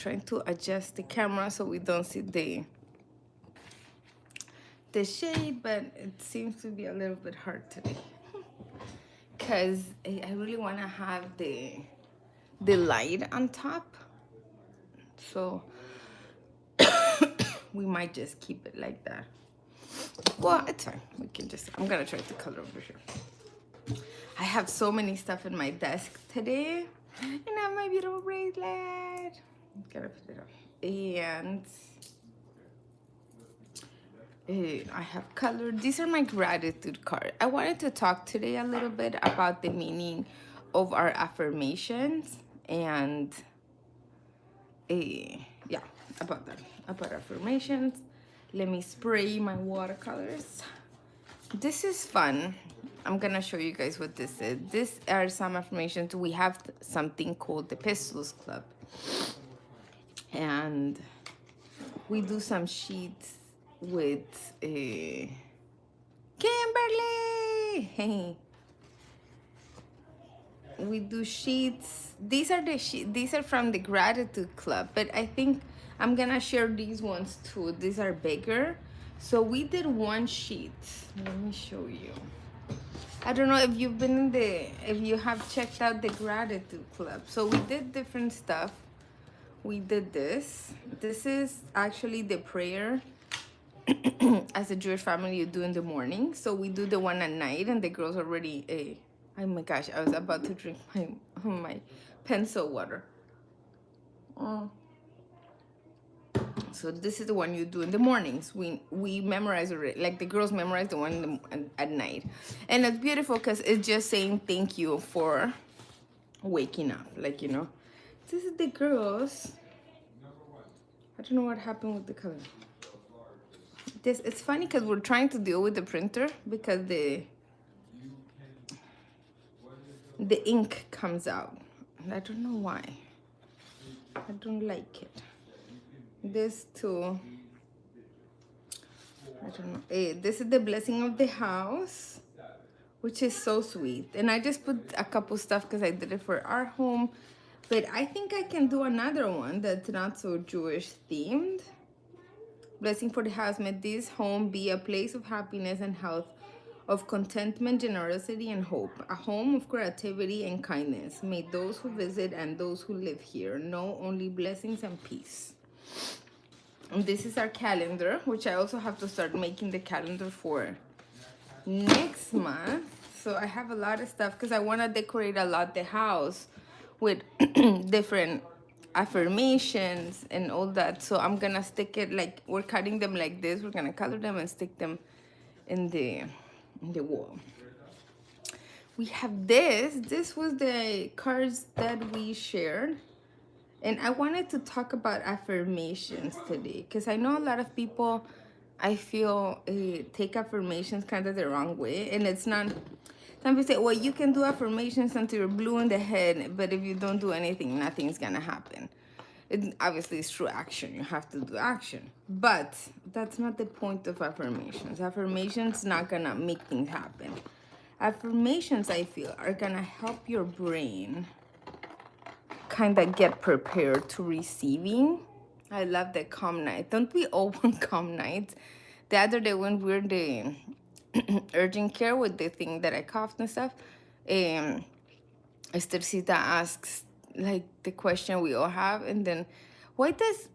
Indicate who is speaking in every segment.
Speaker 1: trying to adjust the camera so we don't see the shade, but it seems to be a little bit hard today because I really want to have the light on top, so we might just keep it like that. Well, it's fine. We can just, I'm gonna try to color over here. I have so many stuff in my desk today, and I have my beautiful bracelet. Gotta put it on. And I have colored. These are my gratitude cards. I wanted to talk today a little bit about the meaning of our affirmations and yeah, about that, about affirmations. Let me spray my watercolors. This is fun. I'm gonna show you guys what this is. These are some affirmations. We have something called the Pistols Club, and we do some sheets with Kimberly. Hey, we do sheets. These are these are from the Gratitude Club, but I think I'm gonna share these ones too. These are bigger. So we did one sheet. Let me show you. I don't know if you've been in if you have checked out the Gratitude Club. So we did different stuff. We did this. This is actually the prayer as a Jewish family you do in the morning. So we do the one at night, and the girls already, oh my gosh, I was about to drink my pencil water. So this is the one you do in the mornings. We memorize it, like the girls memorize the one at night. And it's beautiful because it's just saying thank you for waking up. Like, you know, this is the girls. I don't know what happened with the color. This, it's funny because we're trying to deal with the printer because the ink comes out. I don't know why. I don't like it. This too. I don't know. This is the blessing of the house, which is so sweet. And I just put a couple stuff because I did it for our home. But I think I can do another one that's not so Jewish themed. Blessing for the house. May this home be a place of happiness and health, of contentment, generosity, and hope. A home of creativity and kindness. May those who visit and those who live here know only blessings and peace. And this is our calendar, which I also have to start making the calendar for next month. So I have a lot of stuff because I want to decorate a lot the house with different affirmations and all that. So I'm gonna stick it, like we're cutting them like this. We're gonna color them and stick them in the wall. We have this. This was the cards that we shared. And I wanted to talk about affirmations today because I know a lot of people, I feel, take affirmations kind of the wrong way. And it's not, some people say, well, you can do affirmations until you're blue in the head, but if you don't do anything, nothing's going to happen. It obviously is through action. You have to do action. But that's not the point of affirmations. Affirmations not going to make things happen. Affirmations, I feel, are going to help your brain kind of get prepared to receiving. I love the calm night. Don't we all want calm nights? The other day when we were in the urgent care with the thing that I coughed and stuff, Estercita asks like the question we all have, and then why does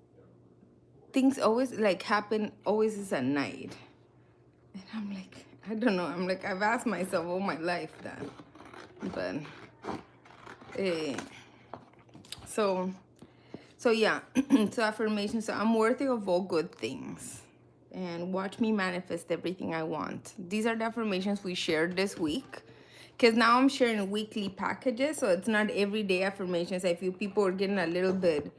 Speaker 1: things always like happen always is at night? And I'm like, I don't know. I'm like, I've asked myself all my life that, but So yeah, so affirmation. So I'm worthy of all good things, and watch me manifest everything I want. These are the affirmations we shared this week, because now I'm sharing weekly packages, so it's not everyday affirmations. I feel people are getting a little bit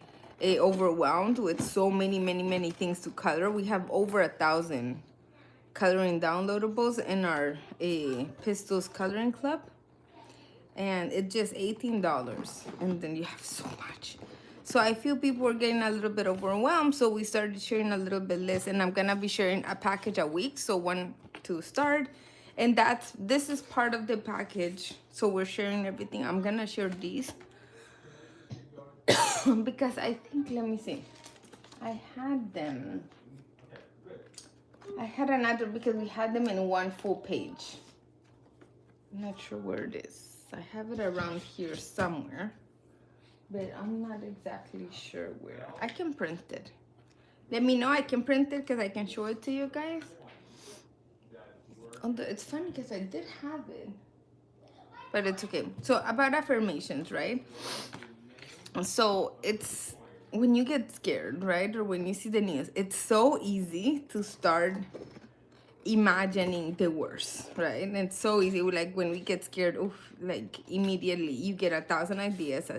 Speaker 1: overwhelmed with so many things to color. We have over 1,000 coloring downloadables in our Pistols Coloring Club. And it's just $18, and then you have so much. So I feel people were getting a little bit overwhelmed, so we started sharing a little bit less, and I'm gonna be sharing a package a week, so one to start. And this is part of the package, so we're sharing everything. I'm gonna share these. because I think, let me see, I had them. I had another because we had them in one full page. I'm not sure where it is. I have it around here somewhere, but I'm not exactly sure where. I can print it. Let me know. I can print it because I can show it to you guys. It's funny because I did have it, but it's okay. So about affirmations, right? So it's when you get scared, right? Or when you see the news, it's so easy to start imagining the worst, right? And it's so easy. Like when we get scared, oof, like immediately you get 1,000 ideas.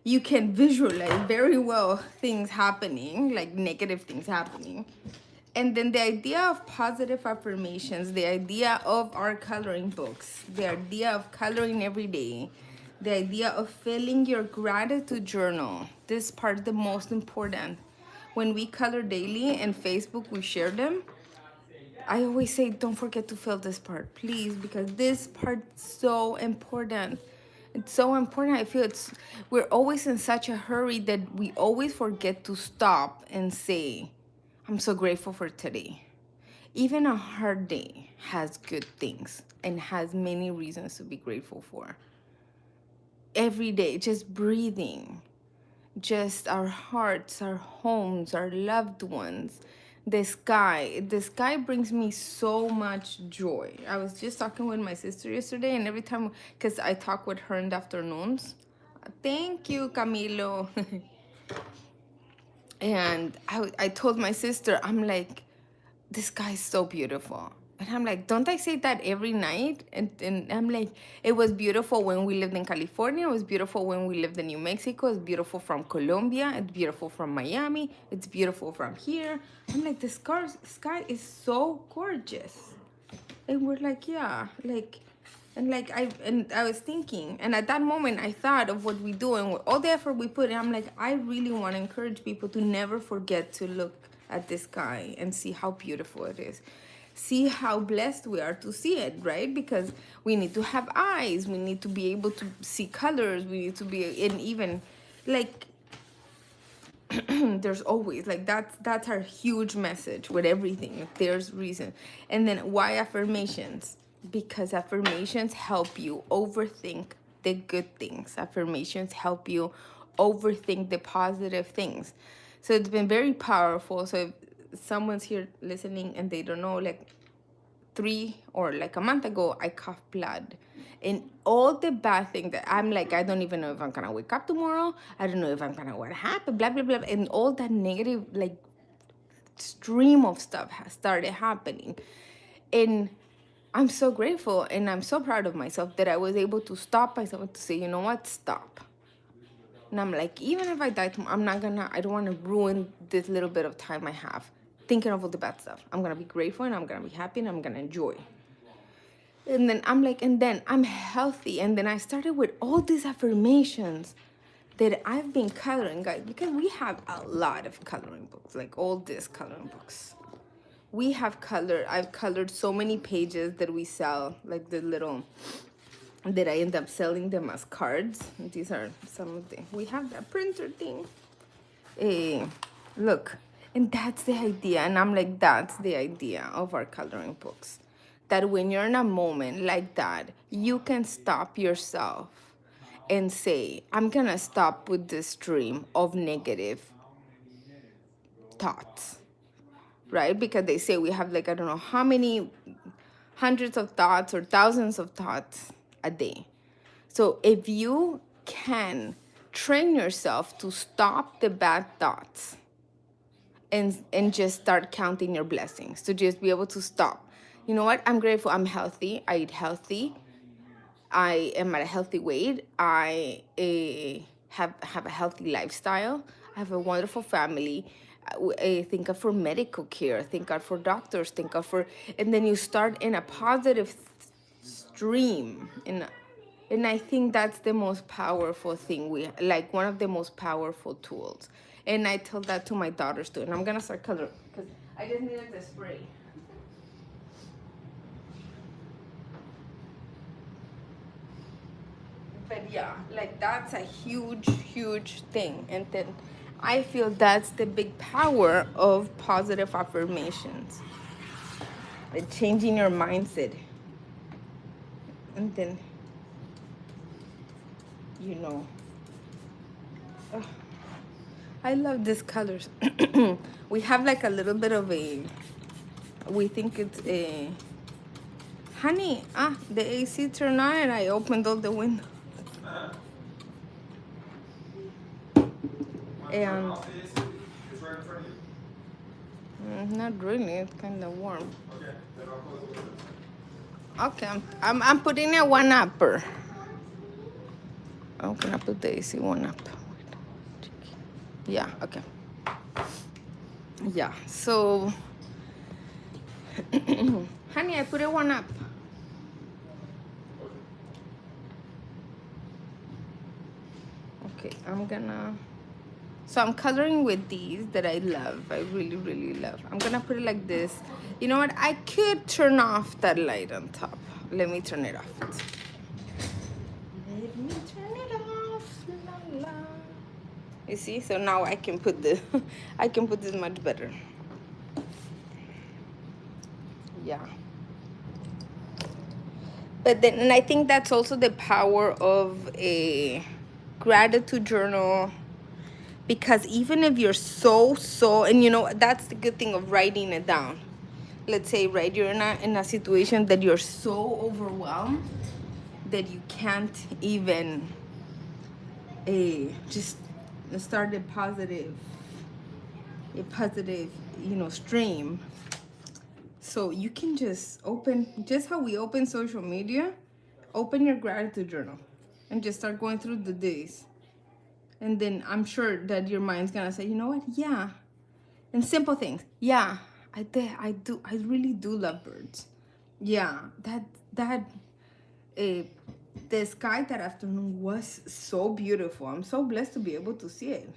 Speaker 1: You can visualize very well things happening, like negative things happening. And then the idea of positive affirmations, the idea of our coloring books, the idea of coloring every day, the idea of filling your gratitude journal. This part, the most important. When we color daily and Facebook, we share them. I always say, don't forget to fill this part, please, because this part's so important. It's so important. I feel we're always in such a hurry that we always forget to stop and say, I'm so grateful for today. Even a hard day has good things and has many reasons to be grateful for. Every day, just breathing, just our hearts, our homes, our loved ones, the sky. The sky brings me so much joy. I was just talking with my sister yesterday, and every time, because I talk with her in the afternoons. Thank you, Camilo. And I told my sister, I'm like, this guy is so beautiful. And I'm like, don't I say that every night? And I'm like, it was beautiful when we lived in California. It was beautiful when we lived in New Mexico. It's beautiful from Colombia. It's beautiful from Miami. It's beautiful from here. I'm like, the sky is so gorgeous. And we're like, yeah, like, and like I was thinking, and at that moment I thought of what we do and all the effort we put in. I'm like, I really want to encourage people to never forget to look at the sky and see how beautiful it is. See how blessed we are to see it, right? Because we need to have eyes. We need to be able to see colors. We need to be, and even like there's always like that's our huge message with everything. There's reason. And then why affirmations? Because affirmations help you overthink the good things. Affirmations help you overthink the positive things. So it's been very powerful. So if someone's here listening and they don't know, like 3 or like a month ago, I coughed blood. And all the bad things that I'm like, I don't even know if I'm gonna wake up tomorrow. I don't know if I'm gonna what happened, blah, blah, blah. And all that negative, like, stream of stuff has started happening. And I'm so grateful and I'm so proud of myself that I was able to stop myself and to say, you know what, stop. And I'm like, even if I die tomorrow, I don't want to ruin this little bit of time I have thinking of all the bad stuff. I'm going to be grateful and I'm going to be happy and I'm going to enjoy. And then I'm like, and then I'm healthy. And then I started with all these affirmations that I've been coloring, guys, because we have a lot of coloring books, like all these coloring books. I've colored so many pages that we sell, like the little, that I end up selling them as cards. These are some of the, we have that printer thing. Look, and that's the idea. And I'm like, that's the idea of our coloring books. That when you're in a moment like that, you can stop yourself and say, I'm gonna stop with this stream of negative thoughts, right? Because they say we have like, I don't know how many hundreds of thoughts or thousands of thoughts a day. So if you can train yourself to stop the bad thoughts and just start counting your blessings, to just be able to stop. You know what? I'm grateful. I'm healthy. I eat healthy. I am at a healthy weight. I have a healthy lifestyle. I have a wonderful family. I thank God for medical care. Thank God for doctors. Thank God for, and then you start in a positive stream. And I think that's the most powerful thing like one of the most powerful tools. And I tell that to my daughters too. And I'm gonna start coloring because I just needed the spray. But yeah, like that's a huge, huge thing. And then I feel that's the big power of positive affirmations. Like changing your mindset. And then, you know, ugh, I love these colors. We have like a little bit of a, we think it's a, honey, the AC turned on and I opened all the windows. And not really, it's kind of warm. Okay, I'm putting a one upper. I'm gonna put the AC one up. Yeah, okay. Yeah, so, honey, I put it one up. Okay, so I'm coloring with these that I love. I really, really love. I'm gonna put it like this. You know what? I could turn off that light on top. Let me turn it off. Let me turn it off. La, la. You see? So now I can put the, I can put this much better. Yeah. But then, and I think that's also the power of a gratitude journal, because even if you're so, and you know, that's the good thing of writing it down. Let's say, right, you're in a situation that you're so overwhelmed that you can't even just start a positive, stream. So you can just open, just how we open social media, open your gratitude journal and just start going through the days. And then I'm sure that your mind's gonna say, you know what? Yeah. And simple things. Yeah, I really do love birds. Yeah, that uh, the sky that afternoon was so beautiful. I'm so blessed to be able to see it,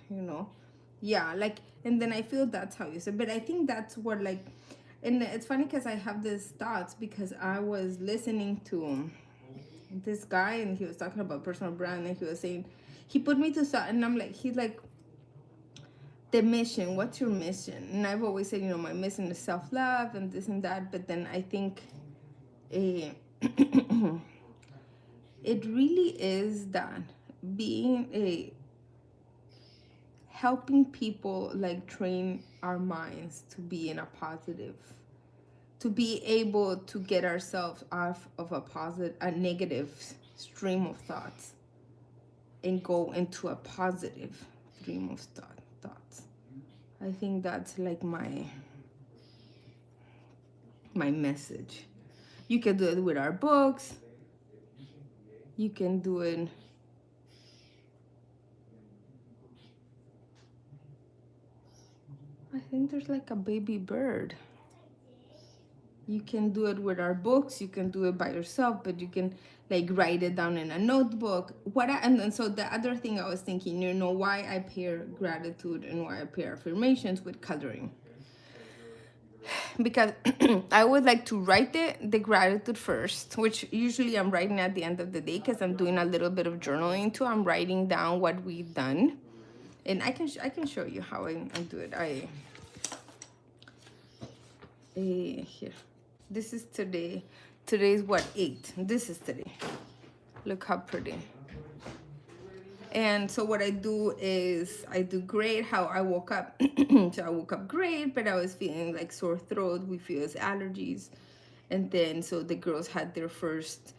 Speaker 1: Yeah, like, and then I feel that's how you said, but I think that's what, like, and it's funny because I have these thoughts because I was listening to this guy and he was talking about personal brand and he was saying, he put me to thought, and I'm like, he's like, the mission, what's your mission? And I've always said, my mission is self-love and this and that, but then I think it really is that being helping people, like, train our minds to be in a positive, to be able to get ourselves off of a negative stream of thoughts and go into a positive stream of thoughts. I think that's like my message. You can do it with our books. You can do it. I think there's like a baby bird. You can do it with our books. You can do it by yourself, but you can like write it down in a notebook. And then so the other thing I was thinking, why I pair gratitude and why I pair affirmations with coloring. Because I would like to write the gratitude first, which usually I'm writing at the end of the day because I'm doing a little bit of journaling too. I'm writing down what we've done, and I can show you how I do it. Here, this is today. Today's what, 8? This is today. Look how pretty. And so what I do is I do great, how I woke up. So I woke up great, but I was feeling like sore throat. We feel as allergies. And then so the girls had their first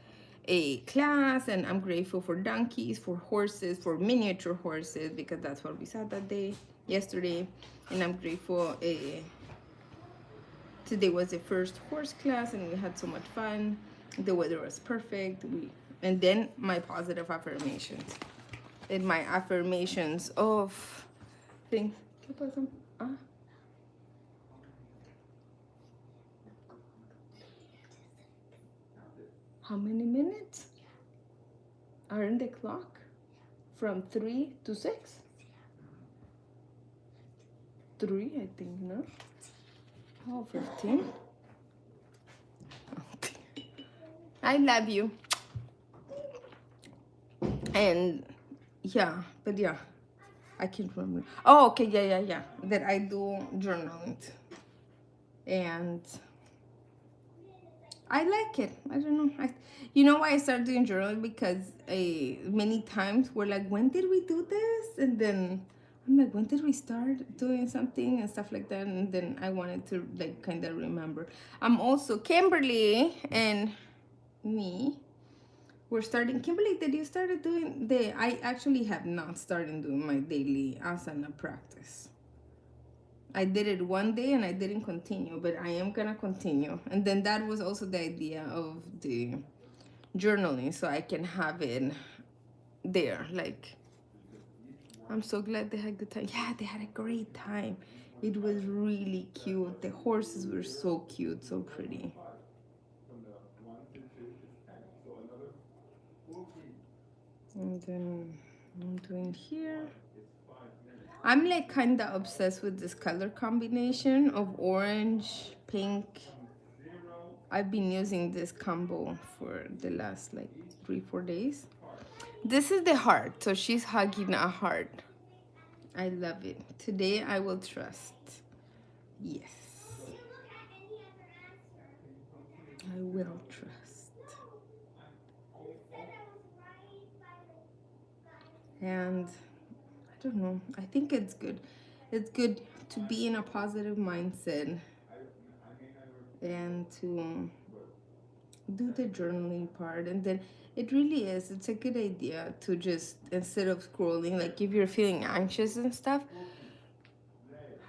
Speaker 1: class, and I'm grateful for donkeys, for horses, for miniature horses, because that's what we saw that day, yesterday. And I'm grateful today was the first horse class and we had so much fun. The weather was perfect. And then my positive affirmations. And my affirmations of things. ¿Qué pasa? How many minutes are in the clock? From 3 to 6? 3, I think, no? Oh, 15. I love you. And yeah, but yeah, I can't remember. Oh, okay, yeah. That I do journaling, and I like it. I don't know. You know why I started doing journaling? Because many times we're like, when did we do this? And then I'm like, when did we start doing something and stuff like that? And then I wanted to like kind of remember. I'm also Kimberly and me. We're starting. Kimberly, did you start doing the? I actually have not started doing my daily asana practice. I did it one day and I didn't continue, but I am gonna continue. And then that was also the idea of the journaling, so I can have it there. Like, I'm so glad they had a good time. Yeah, they had a great time. It was really cute. The horses were so cute, so pretty. And then I'm doing here. I'm like kind of obsessed with this color combination of orange, pink. I've been using this combo for the last like 3-4 days. This is the heart, so she's hugging a heart. I love it. Today I will trust. Yes, I will trust. And I don't know. I think it's good. It's good to be in a positive mindset and to do the journaling part. And then it really is, it's a good idea to just, instead of scrolling, like if you're feeling anxious and stuff.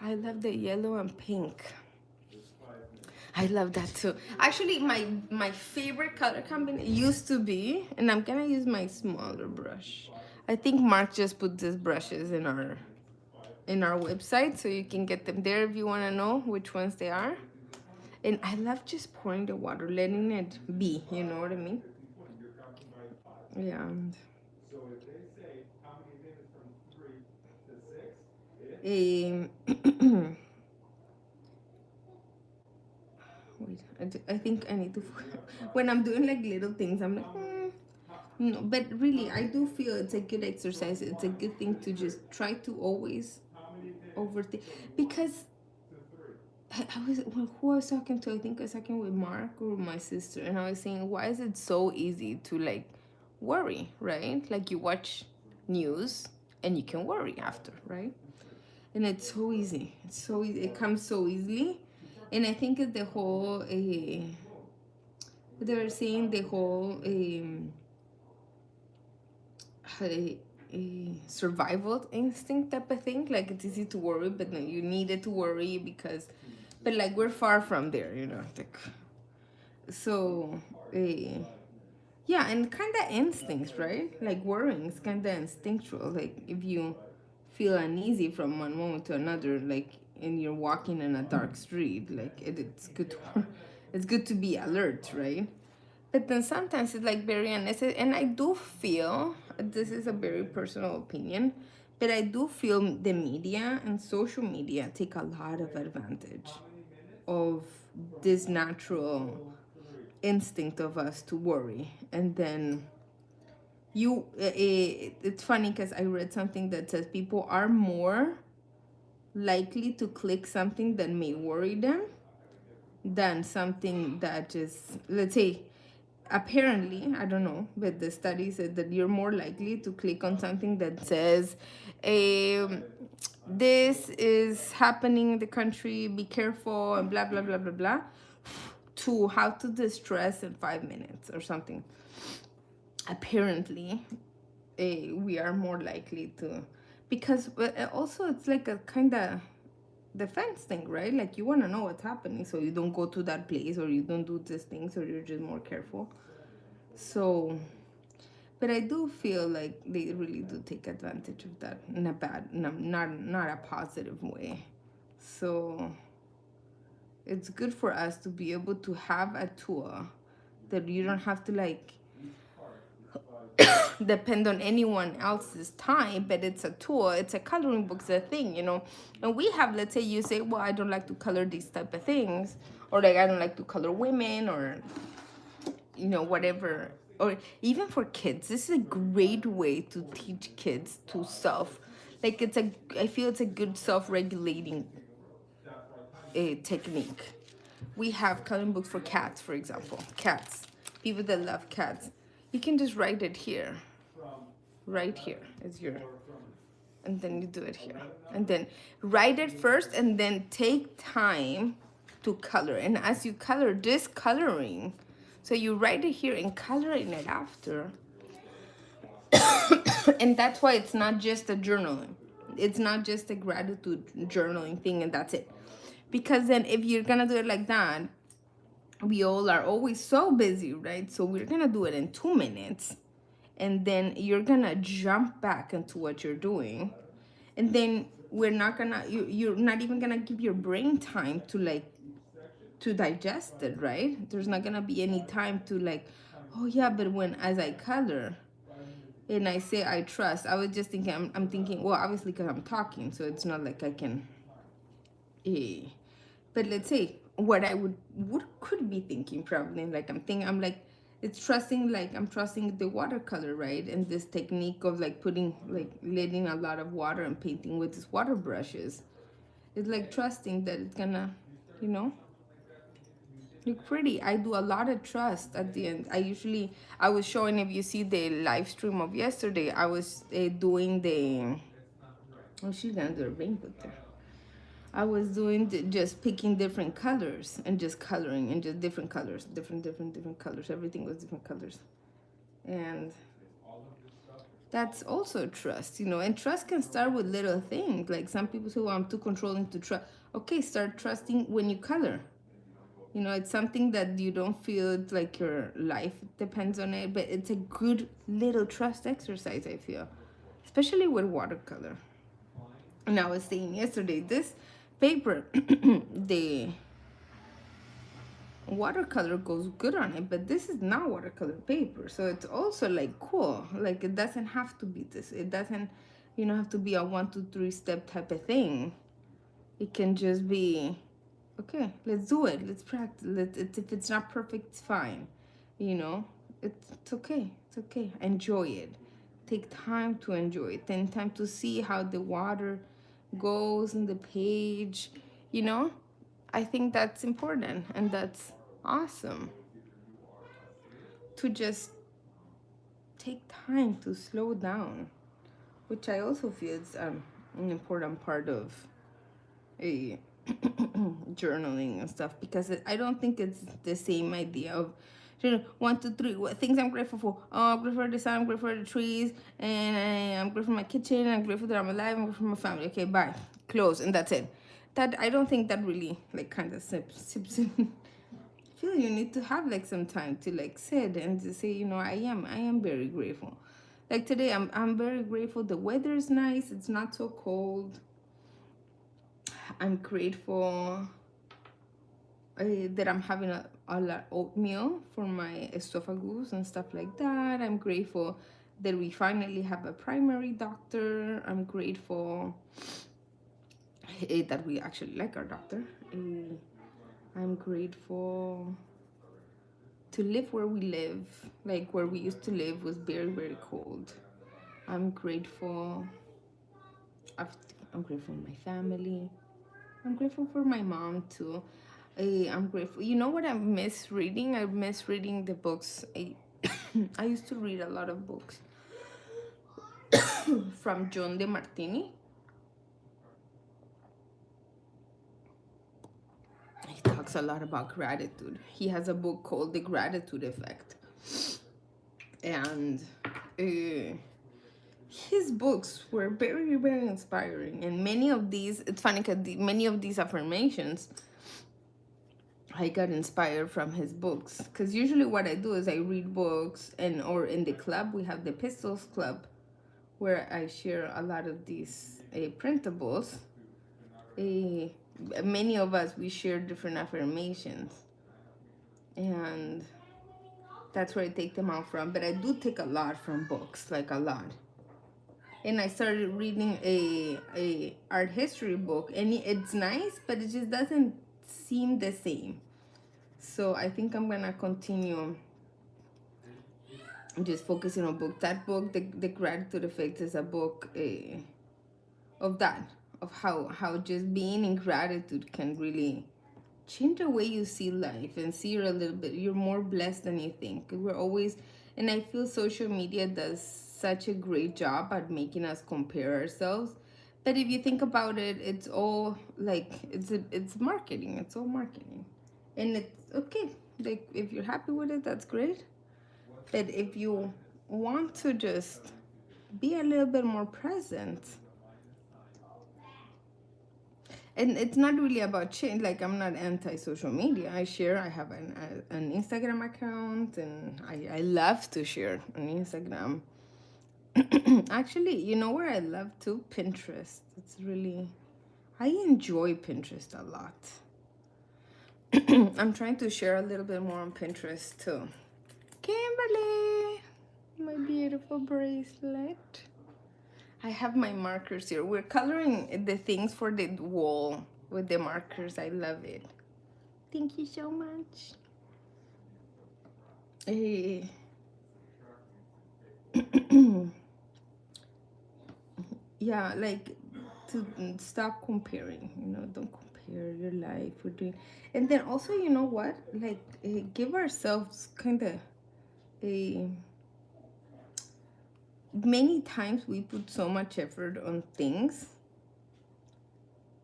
Speaker 1: I love the yellow and pink. I love that too. Actually, my favorite color combination used to be, and I'm gonna use my smaller brush. I think Mark just put these brushes in our website, so you can get them there if you want to know which ones they are. And I love just pouring the water, letting it be. You know what I mean? Yeah. Um, Wait, I think I need to. When I'm doing like little things, I'm like, no. But really, I do feel it's a good exercise. It's a good thing to just try to always overthink. Because who I was talking to? I think I was talking with Mark or my sister, and I was saying, why is it so easy to like worry, right? Like you watch news and you can worry after, right? And it's so easy. It's so easy. It comes so easily, and I think it's the whole. They were saying the whole survival instinct type of thing. Like it's easy to worry, but then you needed to worry because, but like we're far from there, you know. Like, so, yeah, and kind of instincts, right? Like worrying is kind of instinctual. Like if you feel uneasy from one moment to another, like and you're walking in a dark street, like it's good to, it's good to be alert, right? But then sometimes it's like very unnecessary, and I do feel, this is a very personal opinion, but I do feel the media and social media take a lot of advantage of this natural instinct of us to worry. And then it's funny because I read something that says people are more likely to click something that may worry them than something that just, let's say, apparently, I don't know, but the study said that you're more likely to click on something that says, this is happening in the country, be careful, and blah, blah, blah, blah, blah, to how to distress in 5 minutes or something. Apparently, we are more likely to, because also it's like a kind of defense thing, right? Like you want to know what's happening, so you don't go to that place, or you don't do these things, or you're just more careful. So, but I do feel like they really do take advantage of that in a bad, not a positive way. So it's good for us to be able to have a tool that you don't have to like depend on anyone else's time, but it's a tool, it's a coloring book, it's a thing, you know. And we have, let's say you say, well, I don't like to color these type of things, or like I don't like to color women, or you know, whatever or even for kids, this is a great way to teach kids to like I feel it's a good self-regulating technique. We have coloring books for cats, for example. Cats, people that love cats. You can just write it here. Right here is your, and then you do it here. And then write it first and then take time to color. And as you color, this coloring, so you write it here and coloring it after. And that's why it's not just a journaling. It's not just a gratitude journaling thing and that's it. Because then if you're gonna do it like that, we all are always so busy, right? So we're gonna do it in 2 minutes, and then you're gonna jump back into what you're doing, and then we're not gonna, you're not even gonna give your brain time to like to digest it, right? There's not gonna be any time to like, oh yeah, but when as I color and I say I trust, I was just thinking, I'm thinking, well, obviously because I'm talking, so it's not like I can but let's say what I could be thinking, probably like I'm like, it's trusting, like I'm trusting the watercolor, right? And this technique of like putting, like letting a lot of water and painting with these water brushes. It's like trusting that it's gonna, you know, look pretty. I do a lot of trust at the end. I was showing, if you see the live stream of yesterday, I was doing the, oh, she's gonna do a rainbow there. I was doing just picking different colors and just coloring and just different colors, different colors. Everything was different colors. And that's also trust, you know, and trust can start with little things. Like some people say, well, I'm too controlling to trust. Okay, start trusting when you color. You know, it's something that you don't feel like your life depends on it, but it's a good little trust exercise, I feel, especially with watercolor. And I was saying yesterday, this paper, the watercolor goes good on it, but this is not watercolor paper, so it's also like cool. Like it doesn't have to be this. It doesn't, you know, have to be a 1, 2, 3 step type of thing. It can just be, okay, let's do it. Let's practice. If it's not perfect, it's fine. You know, it's okay. It's okay. Enjoy it. Take time to enjoy it. Take time to see how the water goes in the page, you know. I think that's important, and that's awesome to just take time to slow down, which I also feel is an important part of a journaling and stuff, because I don't think it's the same idea of 1, 2, 3 what things I'm grateful for. Oh, I'm grateful for the sun, I'm grateful for the trees, and I'm grateful for my kitchen, I'm grateful that I'm alive, I'm grateful for my family. Okay, bye, close, and that's it. That, I don't think that really like kind of sips in. I feel you need to have like some time to like sit and to say, you know, I am very grateful. Like today, I'm very grateful. The weather is nice. It's not so cold. I'm grateful that I'm having a lot oatmeal for my esophagus and stuff like that. I'm grateful that we finally have a primary doctor. I'm grateful that we actually like our doctor. I'm grateful to live where we live. Like where we used to live was very cold. I'm grateful. I'm grateful for my family. I'm grateful for my mom too. I'm grateful. You know what I miss reading? I miss reading the books. I used to read a lot of books from John DeMartini. He talks a lot about gratitude. He has a book called The Gratitude Effect. And his books were very inspiring. And many of these, it's funny because many of these affirmations, I got inspired from his books. Because usually what I do is I read books, and or in the club, we have the Pistols Club, where I share a lot of these printables. Many of us, we share different affirmations, and that's where I take them out from. But I do take a lot from books, like a lot. And I started reading a art history book, and it's nice, but it just doesn't seem the same. So I think I'm gonna continue just focusing on book. That book, the Gratitude Effect, is a book of that, of how just being in gratitude can really change the way you see life and see you're more blessed than you think. We're always, and I feel social media does such a great job at making us compare ourselves. But if you think about it, it's all like it's marketing. It's all marketing, and it's okay. Like if you're happy with it, that's great. But if you want to just be a little bit more present, and it's not really about change. Like I'm not anti-social media. I have an Instagram account, and I love to share on Instagram. Actually, you know where I love too? Pinterest. It's really, I enjoy Pinterest a lot. I'm trying to share a little bit more on Pinterest too. Kimberly, my beautiful bracelet. I have my markers here. We're coloring the things for the wall with the markers. I love it. Thank you so much. Eh, yeah, like to stop comparing. Don't compare your life. We're doing, and then also, you know what? Like, give ourselves kind of a. Many times we put so much effort on things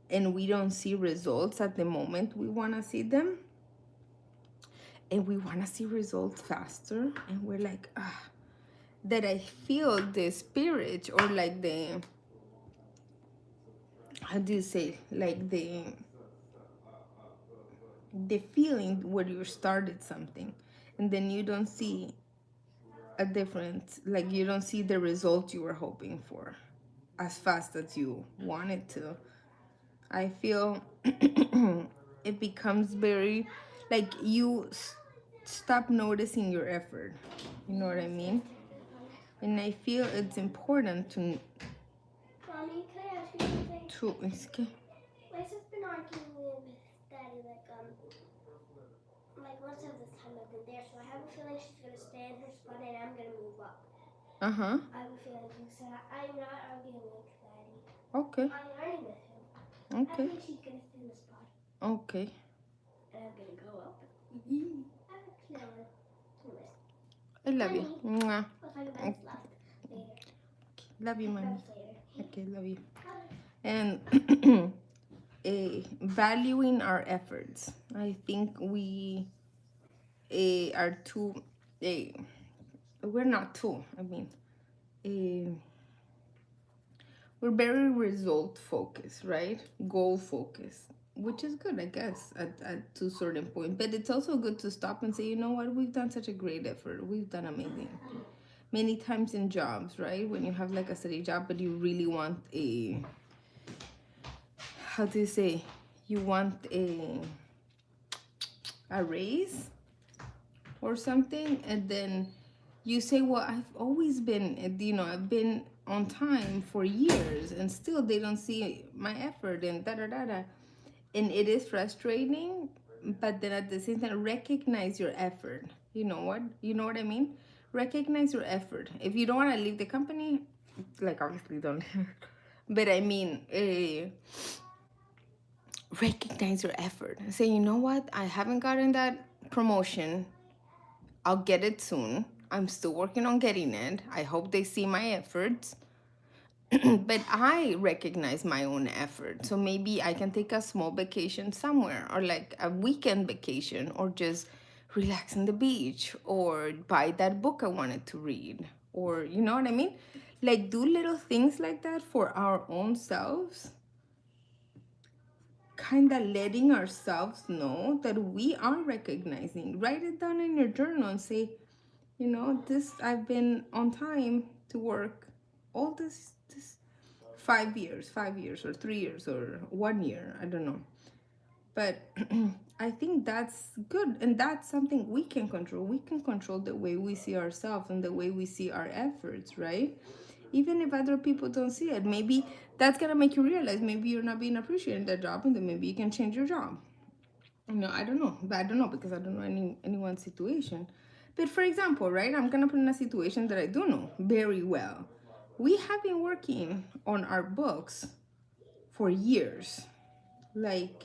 Speaker 1: and we don't see results at the moment we want to see them, and we want to see results faster, and we're like, ah, that I feel the spirit, or like the, how do you say, like the feeling where you started something and then you don't see a difference, like you don't see the result you were hoping for as fast as you wanted to. I feel it becomes very, like you stop noticing your effort. You know what I mean? And I feel it's important to
Speaker 2: Mommy, can I ask you something?
Speaker 1: it's okay.
Speaker 2: My sister's been arguing with Daddy, like most of the time I've been there, so I have a feeling she's gonna stay in her spot and I'm gonna move up.
Speaker 1: Uh-huh.
Speaker 2: I have a feeling so I'm not arguing with Daddy.
Speaker 1: Okay.
Speaker 2: I'm learning with him.
Speaker 1: Okay.
Speaker 2: I think she's gonna stay in the spot.
Speaker 1: Okay.
Speaker 2: And I'm gonna go up. I have a feeling.
Speaker 1: I love you. Mwah.
Speaker 2: We'll talk about this later.
Speaker 1: Love you, mommy.
Speaker 2: Later.
Speaker 1: Okay, love you. And valuing our efforts. I think we are too. We're not too. I mean, we're very result focused, right? Goal focused, which is good, I guess, at to a certain point. But it's also good to stop and say, you know what, we've done such a great effort. We've done amazing. Many times in jobs, right? When you have like a steady job, but you really want a, how do you say, you want a raise or something, and then you say, well, I've always been, I've been on time for years, and still they don't see my effort, and da da da da. And it is frustrating, but then at the same time, recognize your effort. You know what I mean? Recognize your effort. If you don't want to leave the company, like obviously don't. But I mean, recognize your effort and say, you know what, I haven't gotten that promotion. I'll get it soon. I'm still working on getting it. I hope they see my efforts. But I recognize my own effort. So maybe I can take a small vacation somewhere, or like a weekend vacation, or just relax on the beach, or buy that book I wanted to read, or you know what I mean? Like do little things like that for our own selves, kind of letting ourselves know that we are recognizing. Write it down in your journal and say, this, I've been on time to work all this 5 years or 3 years or 1 year, I don't know. But I think that's good, and that's something we can control. We can control the way we see ourselves and the way we see our efforts, right? Even if other people don't see it, maybe that's gonna make you realize maybe you're not being appreciated in that job, and then maybe you can change your job. I don't know, but I don't know because I don't know anyone's situation. But for example, right, I'm gonna put in a situation that I do know very well. We have been working on our books for years, like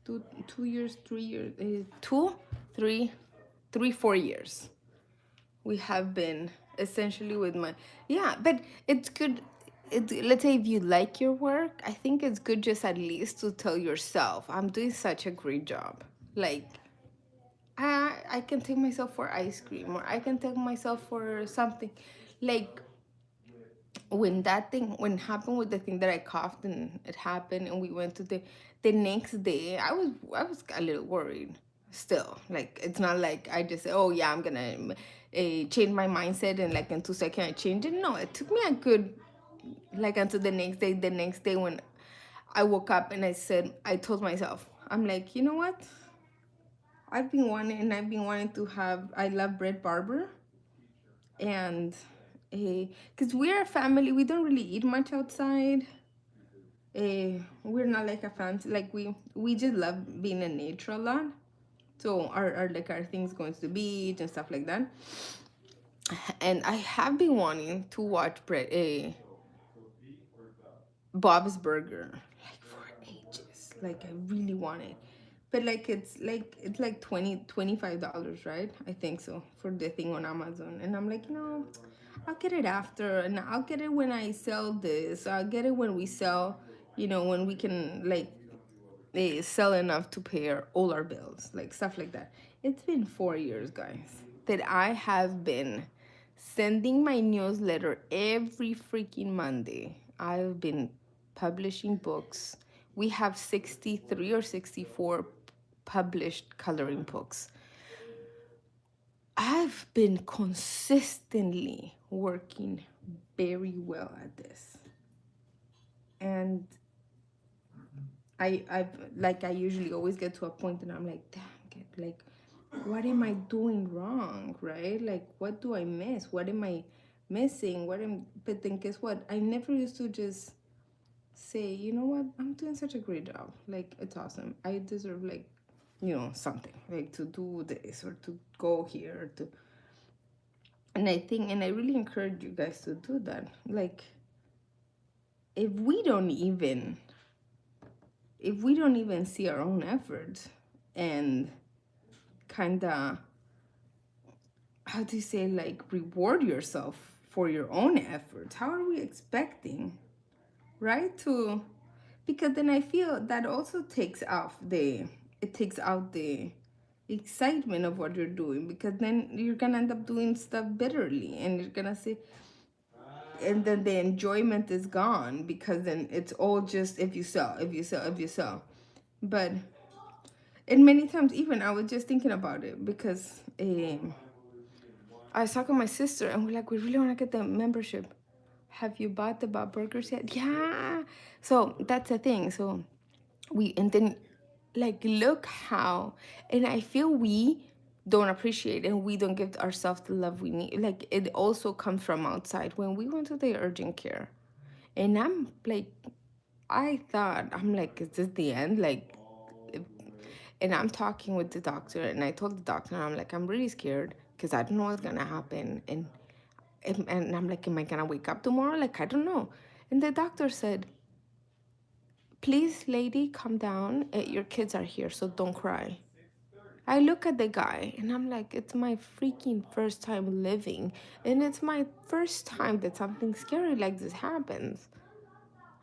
Speaker 1: 2 years, 3 years, 4 years. We have been essentially with my, yeah, but it's good. Let's say if you like your work, I think it's good just at least to tell yourself, I'm doing such a great job. Like, I can take myself for ice cream, or I can take myself for something. Like, when happened with the thing that I coughed and it happened and we went to the next day, I was a little worried still. Like, it's not like I just say, oh yeah, I'm gonna change my mindset and like in 2 seconds I changed it. No, it took me a good, like, until the next day when I woke up and I told myself, I'm like, you know what, I've been wanting to have, I love Bread Barber. And because we're a family, we don't really eat much outside. We're not like a fancy, like we just love being in nature a lot. So our things going to the beach and stuff like that. And I have been wanting to watch Bob's Burger like for ages. Like, I really want it. But like it's like 25 $25, right? I think so, for the thing on Amazon. And I'm like, I'll get it after, and I'll get it when I sell this. I'll get it when we sell, when we can, like, sell enough to pay all our bills, like stuff like that. It's been 4 years, guys, that I have been sending my newsletter every freaking Monday. I've been publishing books. We have 63 or 64 published coloring books. I've been consistently working very well at this. And I usually always get to a point and I'm like, dang it, like, what am I doing wrong, right? Like, what do I miss? What am I missing? But then guess what? I never used to just say, you know what, I'm doing such a great job. Like, it's awesome. I deserve, like, something, like, to do this or to go here or to. And I really encourage you guys to do that. Like, if we don't even see our own efforts and kind of, how do you say, like, reward yourself for your own efforts, how are we expecting, right, to, because then I feel that also takes out the excitement of what you're doing, because then you're gonna end up doing stuff bitterly and you're gonna say, and then the enjoyment is gone, because then it's all just if you sell. But, and many times, even I was just thinking about it, because I was talking to my sister and we're like, we really want to get the membership. Have you bought the Bob Burgers yet? Yeah. So that's the thing. So and then, like, look how, and I feel we don't appreciate and we don't give ourselves the love we need. Like, it also comes from outside. When we went to the urgent care, and I'm like, I'm like, is this the end? Like, and I'm talking with the doctor, and I told the doctor, I'm like, I'm really scared because I don't know what's gonna happen. And I'm like, am I gonna wake up tomorrow? Like, I don't know. And the doctor said, please, lady, calm down. Your kids are here, so don't cry. I look at the guy and I'm like, it's my freaking first time living. And it's my first time that something scary like this happens.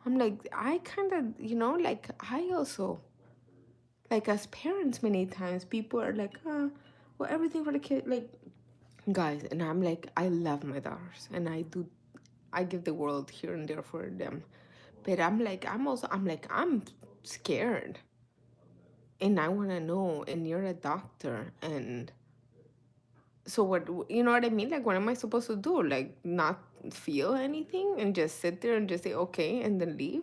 Speaker 1: I'm like, I kind of, like, I also, like, as parents, many times people are like, well, everything for the kid, like, guys. And I'm like, I love my daughters and I give the world here and there for them. But I'm like, I'm scared. And I want to know, and you're a doctor. And so what, you know what I mean? Like, what am I supposed to do? Like, not feel anything and just sit there and just say, okay, and then leave?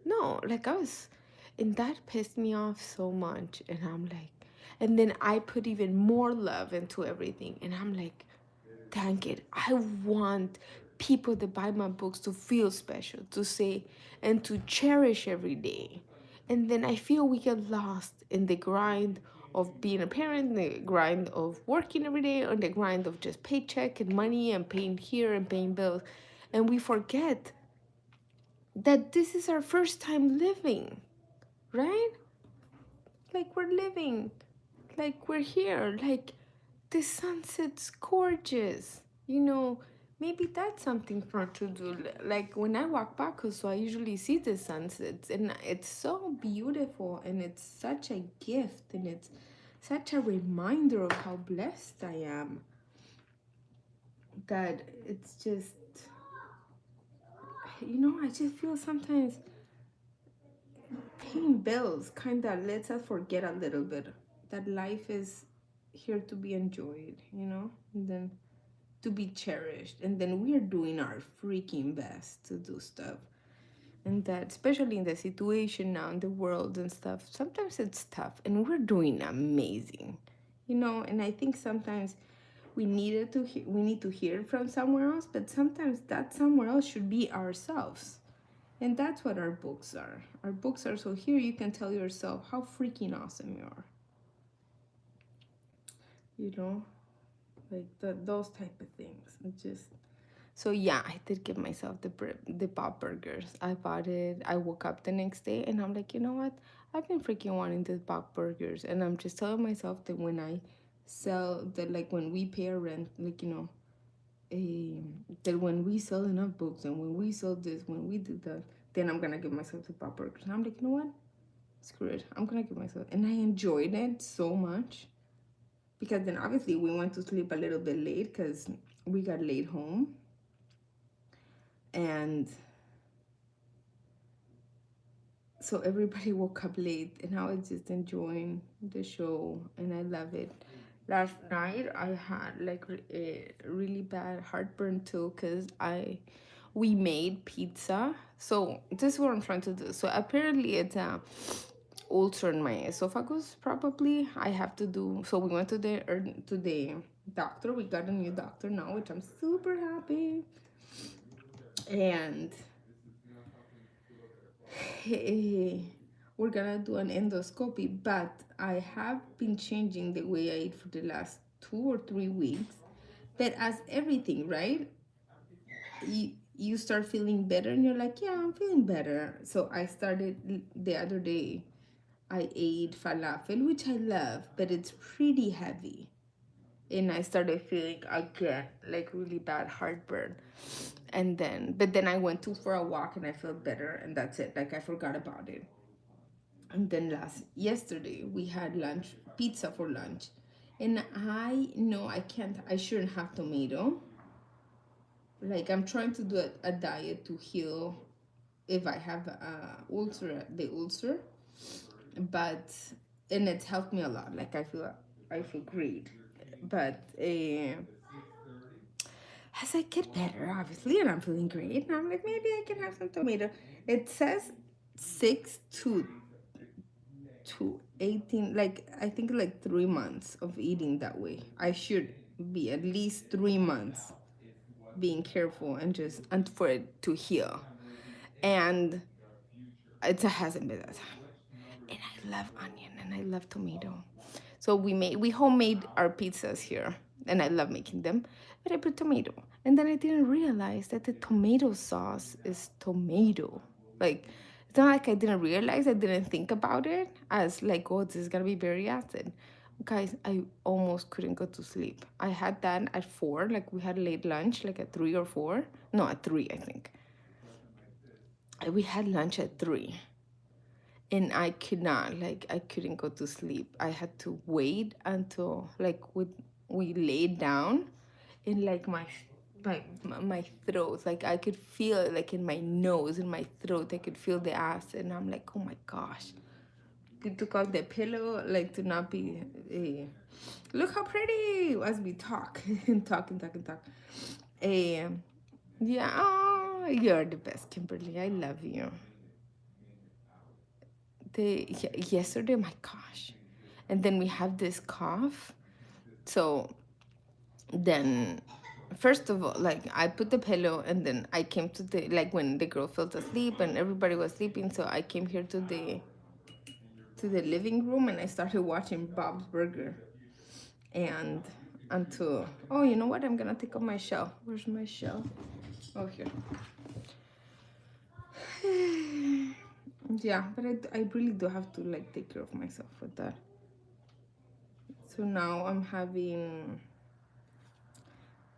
Speaker 1: No, like, and that pissed me off so much. And I'm like, and then I put even more love into everything. And I'm like, dang it, I want people that buy my books to feel special, to say, and to cherish every day. And then I feel we get lost in the grind of being a parent, the grind of working every day, or the grind of just paycheck and money and paying here and paying bills. And we forget that this is our first time living, right? Like we're living, like we're here, like the sunset's gorgeous, you know. Maybe that's something for to do. Like when I walk back, so I usually see the sunsets, and it's so beautiful, and it's such a gift, and it's such a reminder of how blessed I am, that it's just, you know, I just feel sometimes paying bills kind of lets us forget a little bit that life is here to be enjoyed, you know, and then to be cherished. And then we're doing our freaking best to do stuff. And that, especially in the situation now in the world and stuff, sometimes it's tough, and we're doing amazing, you know. And I think sometimes we we need to hear it from somewhere else, but sometimes that somewhere else should be ourselves. And that's what our books are. Our books are, so here you can tell yourself how freaking awesome you are. You know, like those type of things. It just, so yeah, I did give myself the Bob Burgers. I bought it. I woke up the next day and I'm like, you know what? I've been freaking wanting the Bob Burgers, and I'm just telling myself that when I sell that, like when we pay our rent, like, you know, that when we sell enough books and when we sell this, when we do that, then I'm gonna give myself the Bob Burgers. And I'm like, you know what? Screw it. I'm gonna give myself, and I enjoyed it so much, because then obviously we went to sleep a little bit late because we got late home, and so everybody woke up late, and I was just enjoying the show, and I love it. Last night I had like a really bad heartburn too, because we made pizza. So this is what I'm trying to do. So apparently it's a ulcer in my esophagus. Probably I have to do. So we went to the doctor. We got a new doctor now, which I'm super happy. And we're gonna do an endoscopy, but I have been changing the way I eat for the last 2 or 3 weeks. But as everything, right? You start feeling better, and you're like, yeah, I'm feeling better. So I started the other day. I ate falafel, which I love, but it's pretty heavy. And I started feeling again like really bad heartburn. And then I went for a walk and I felt better, and that's it. Like I forgot about it. And then yesterday we had pizza for lunch. And I know I shouldn't have tomato. Like I'm trying to do a diet to heal if I have the ulcer, but and it's helped me a lot. Like I feel great, but as I get better, obviously, and I'm feeling great, and I'm like, maybe I can have some tomato. It says 6 to 18, like I think like 3 months of eating that way. I should be at least 3 months being careful and for it to heal. And it hasn't been that time. And I love onion and I love tomato. So we homemade our pizzas here, and I love making them. But I put tomato, and then I didn't realize that the tomato sauce is tomato. Like it's not like I didn't realize. I didn't think about it as like, oh, this is gonna be very acid. Guys, I almost couldn't go to sleep. I had that at 4, like we had late lunch, like at 3 or 4. No, at 3, I think. We had lunch at 3, and I couldn't go to sleep. I had to wait until like we laid down, and like my throat, like I could feel it, like in my nose, in my throat, I could feel the acid, and I'm like, oh my gosh. We took out the pillow, like to not be look how pretty as we talk and talk and talk and talk. Yeah, oh, you're the best, Kimberly. I love you. Yesterday, my gosh. And then we have this cough. So then first of all, like I put the pillow, and then I came to like when the girl fell asleep and everybody was sleeping, so I came here to to the living room and I started watching Bob's Burger. And until, oh, you know what? I'm gonna take off my shell. Where's my shell? Oh, here. Yeah, but I really do have to like take care of myself with that. So now I'm having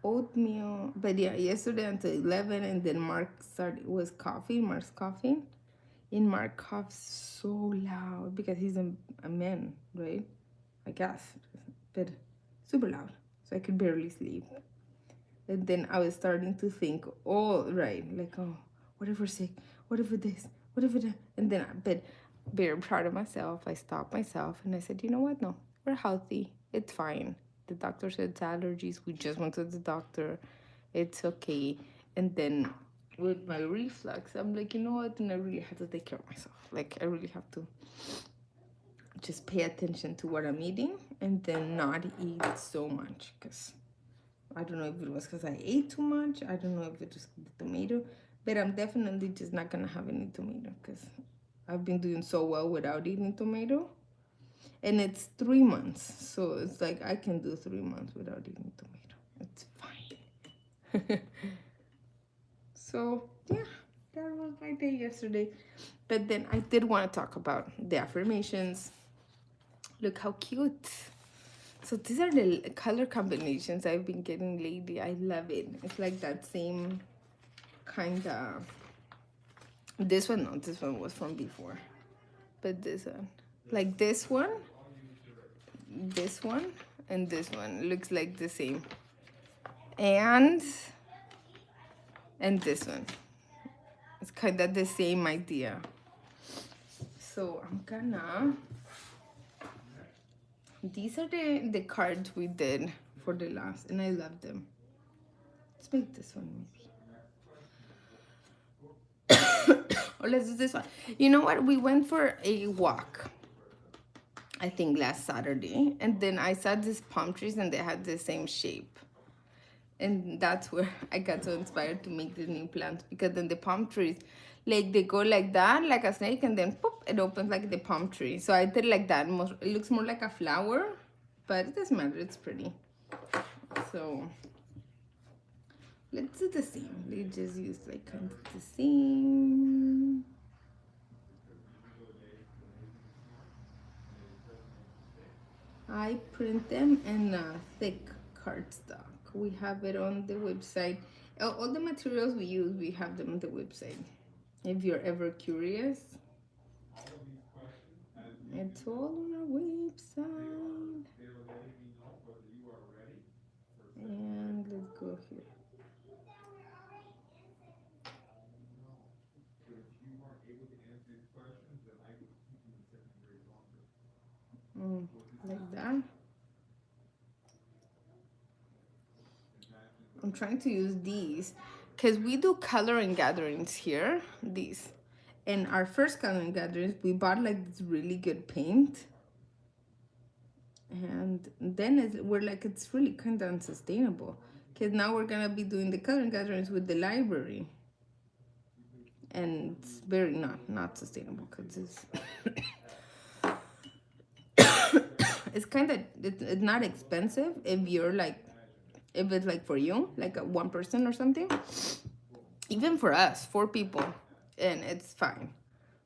Speaker 1: oatmeal, but yeah, yesterday until 11, and then Mark started was coughing. Mark's coughing, and Mark coughs so loud because he's a man, right? I guess, but super loud, so I could barely sleep. And then I was starting to think, oh, right, like, oh, what if we're sick? What if we're this? What if it? And then, but very proud of myself. I stopped myself and I said, you know what? No, we're healthy. It's fine. The doctor said it's allergies. We just went to the doctor. It's okay. And then with my reflux, I'm like, you know what? And I really have to take care of myself. Like, I really have to just pay attention to what I'm eating and then not eat so much, because I don't know if it was because I ate too much. I don't know if it was the tomato, but I'm definitely just not gonna have any tomato because I've been doing so well without eating tomato. And it's 3 months, so it's like I can do 3 months without eating tomato. It's fine. So yeah, that was my day yesterday. But then I did want to talk about the affirmations. Look how cute. So these are the color combinations I've been getting lately. I love it. It's like that same kind of... This one, no, this one was from before. But this one. Like this one, and this one looks like the same. And this one. It's kind of the same idea. So I'm gonna... These are the cards we did for the last, and I love them. Let's make this one maybe. Or let's do this one. You know what? We went for a walk, I think last Saturday, and then I saw these palm trees and they had the same shape. And that's where I got so inspired to make the new plants, because then the palm trees, like they go like that, like a snake, and then pop, it opens like the palm tree. So I did like that. It looks more like a flower, but it doesn't matter. It's pretty. So let's do the same. Let's just use like kind of the same. I print them in thick cardstock. We have it on the website. All the materials we use, we have them on the website. If you're ever curious, it's all on our website. And let's go here. Like that. I'm trying to use these because we do coloring gatherings here. These. And our first coloring gatherings, we bought like this really good paint. And then we're like, it's really kind of unsustainable. Because now we're going to be doing the coloring gatherings with the library. And it's very not sustainable because it's... it's kind of, it's not expensive if you're like, if it's like for you, like a one person or something. Even for us, 4 people, and it's fine.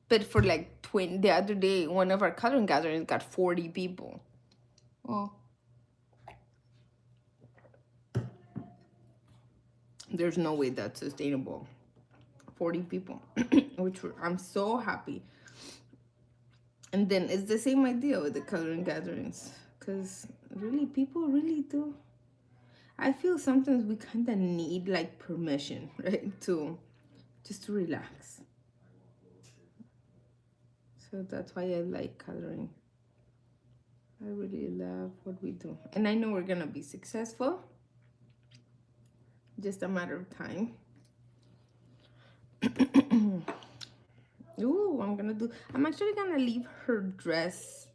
Speaker 1: But for like the other day, one of our coloring gatherings got 40 people. Oh. There's no way that's sustainable. 40 people, which I'm so happy. And then it's the same idea with the coloring gatherings, because really, people really do. I feel sometimes we kind of need like permission, right? Just to relax. So that's why I like coloring. I really love what we do. And I know we're gonna be successful. Just a matter of time. Ooh, I'm actually gonna leave her dress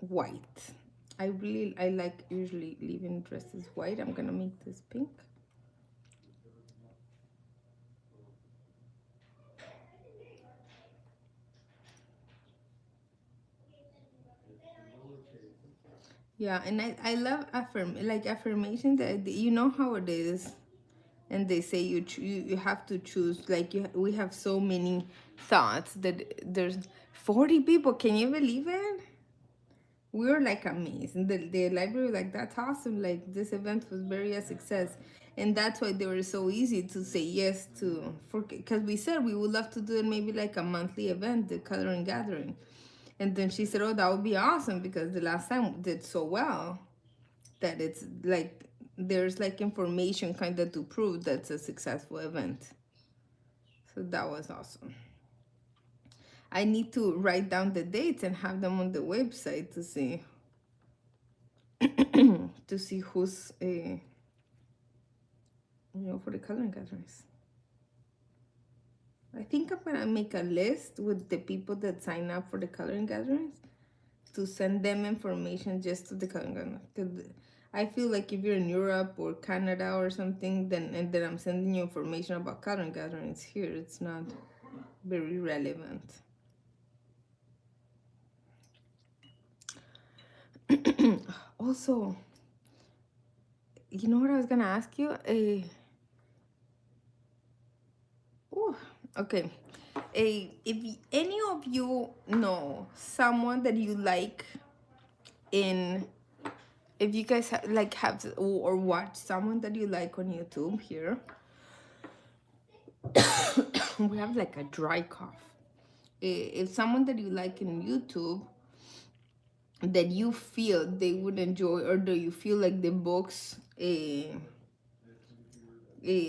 Speaker 1: white. I like usually leaving dresses white. I'm gonna make this pink. Yeah, and I love affirmation that you know how it is, and they say you have to choose, like we have so many thoughts that there's 40 people. Can you believe it? We were like amazed, and the library like, that's awesome, like this event was very a success. And that's why they were so easy to say yes to, for because we said we would love to do it maybe like a monthly event, the coloring gathering. And then she said, oh, that would be awesome, because the last time did so well that it's like there's like information kind of to prove that's a successful event. So that was awesome. I need to write down the dates and have them on the website to see to see who's for the coloring gatherings. I think I'm gonna make a list with the people that sign up for the coloring gatherings to send them information just to the coloring gatherings. Because I feel like if you're in Europe or Canada or something, then I'm sending you information about coloring gatherings here, it's not very relevant. Also, you know what I was gonna ask you? Oh, okay. If any of you know someone that you like in, if you guys have or watch someone that you like on YouTube here, we have like a dry cough. If someone that you like in YouTube that you feel they would enjoy, or do you feel like the books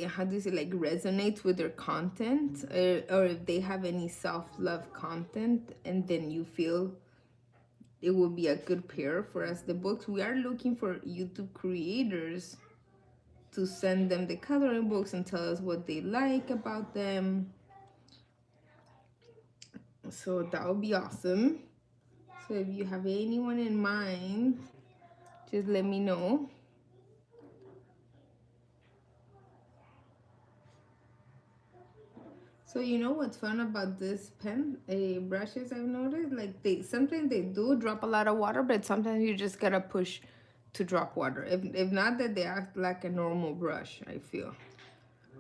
Speaker 1: how do you say, like resonates with their content, or if they have any self-love content, and then you feel it would be a good pair for us, the books, we are looking for YouTube creators to send them the coloring books and tell us what they like about them. So that would be awesome. So if you have anyone in mind, just let me know. So you know what's fun about this pen brushes, I've noticed, like they sometimes they do drop a lot of water, but sometimes you just gotta push to drop water. If not, that they act like a normal brush, I feel.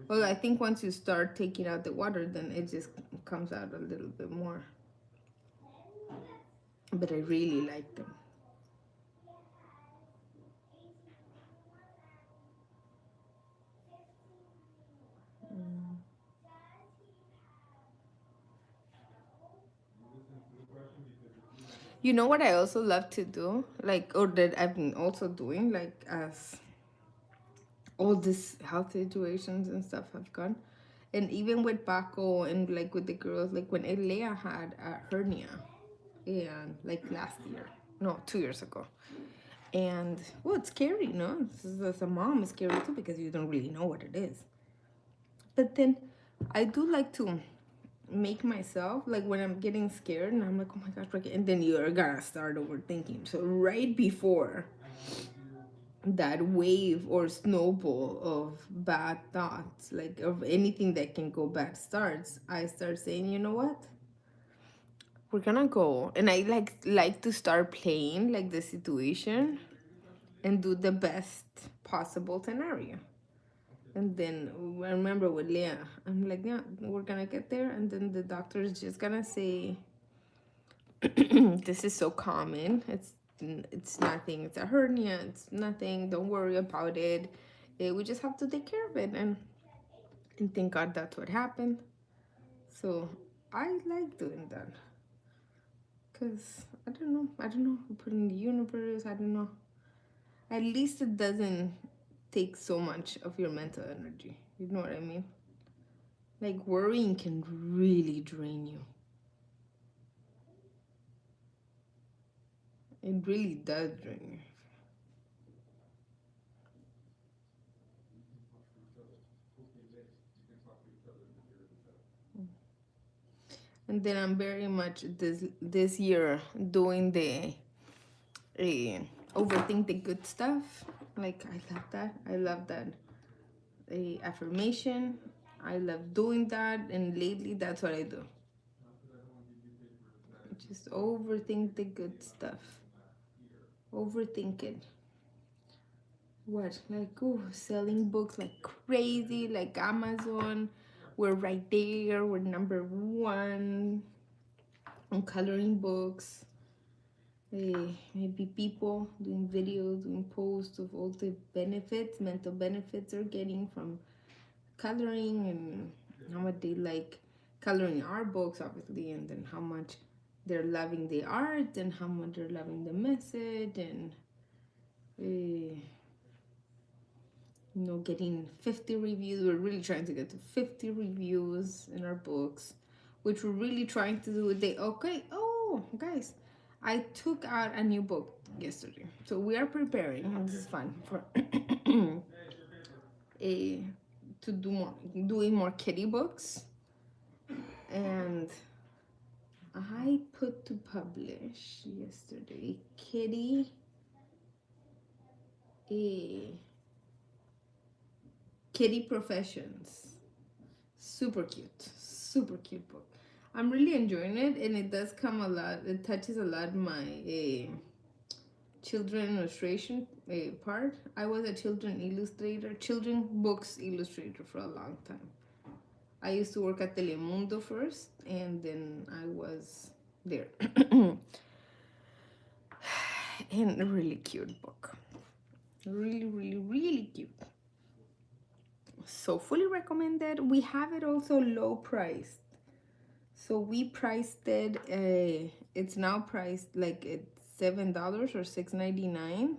Speaker 1: Well, I think once you start taking out the water, then it just comes out a little bit more. But I really like them. You know what I also love to do, like, or that I've been also doing, like, as all these health situations and stuff have gone, and even with Paco and like with the girls, like when Elea had a hernia, and like last year, no, 2 years ago, and well, it's scary, no? As a mom, it's scary too because you don't really know what it is. But then I do like to make myself, like when I'm getting scared and I'm like, oh my gosh, and then you're gonna start overthinking. So right before that wave or snowball of bad thoughts, like of anything that can go bad starts, I start saying, you know what? We're gonna go. And I like to start playing like the situation and do the best possible scenario. And then I remember with Leah, I'm like, yeah, we're gonna get there, and then the doctor is just gonna say, this is so common. It's nothing. It's a hernia. It's nothing. Don't worry about it. We just have to take care of it, and thank God that's what happened. So I like doing that, cause I don't know. I don't know. Put in the universe. I don't know. At least it doesn't take so much of your mental energy. You know what I mean? Like worrying can really drain you. It really does drain you. And then I'm very much this year doing the uh, overthink the good stuff. Like I love that. I love that affirmation. I love doing that, and lately that's what I do. Just overthink the good stuff. overthinking. What? Like, oh, selling books like crazy, like Amazon. We're right there. We're number one on coloring books. Maybe people doing videos, doing posts of all the benefits, mental benefits they're getting from coloring, and how much they like coloring our books, obviously, and then how much they're loving the art and how much they're loving the message, and getting 50 reviews. We're really trying to get to 50 reviews in our books, which we're really trying to do. Oh, guys, I took out a new book yesterday, so we are preparing, and this is fun for to doing more kitty books. And I put to publish yesterday Kitty Professions. Super cute book. I'm really enjoying it, and it does come a lot. It touches a lot my children illustration part. I was a children books illustrator for a long time. I used to work at Telemundo first, and then I was there. And a really cute book. Really cute. So fully recommended. We have it also low priced. So we priced it, it's now priced like at $7 or $6.99,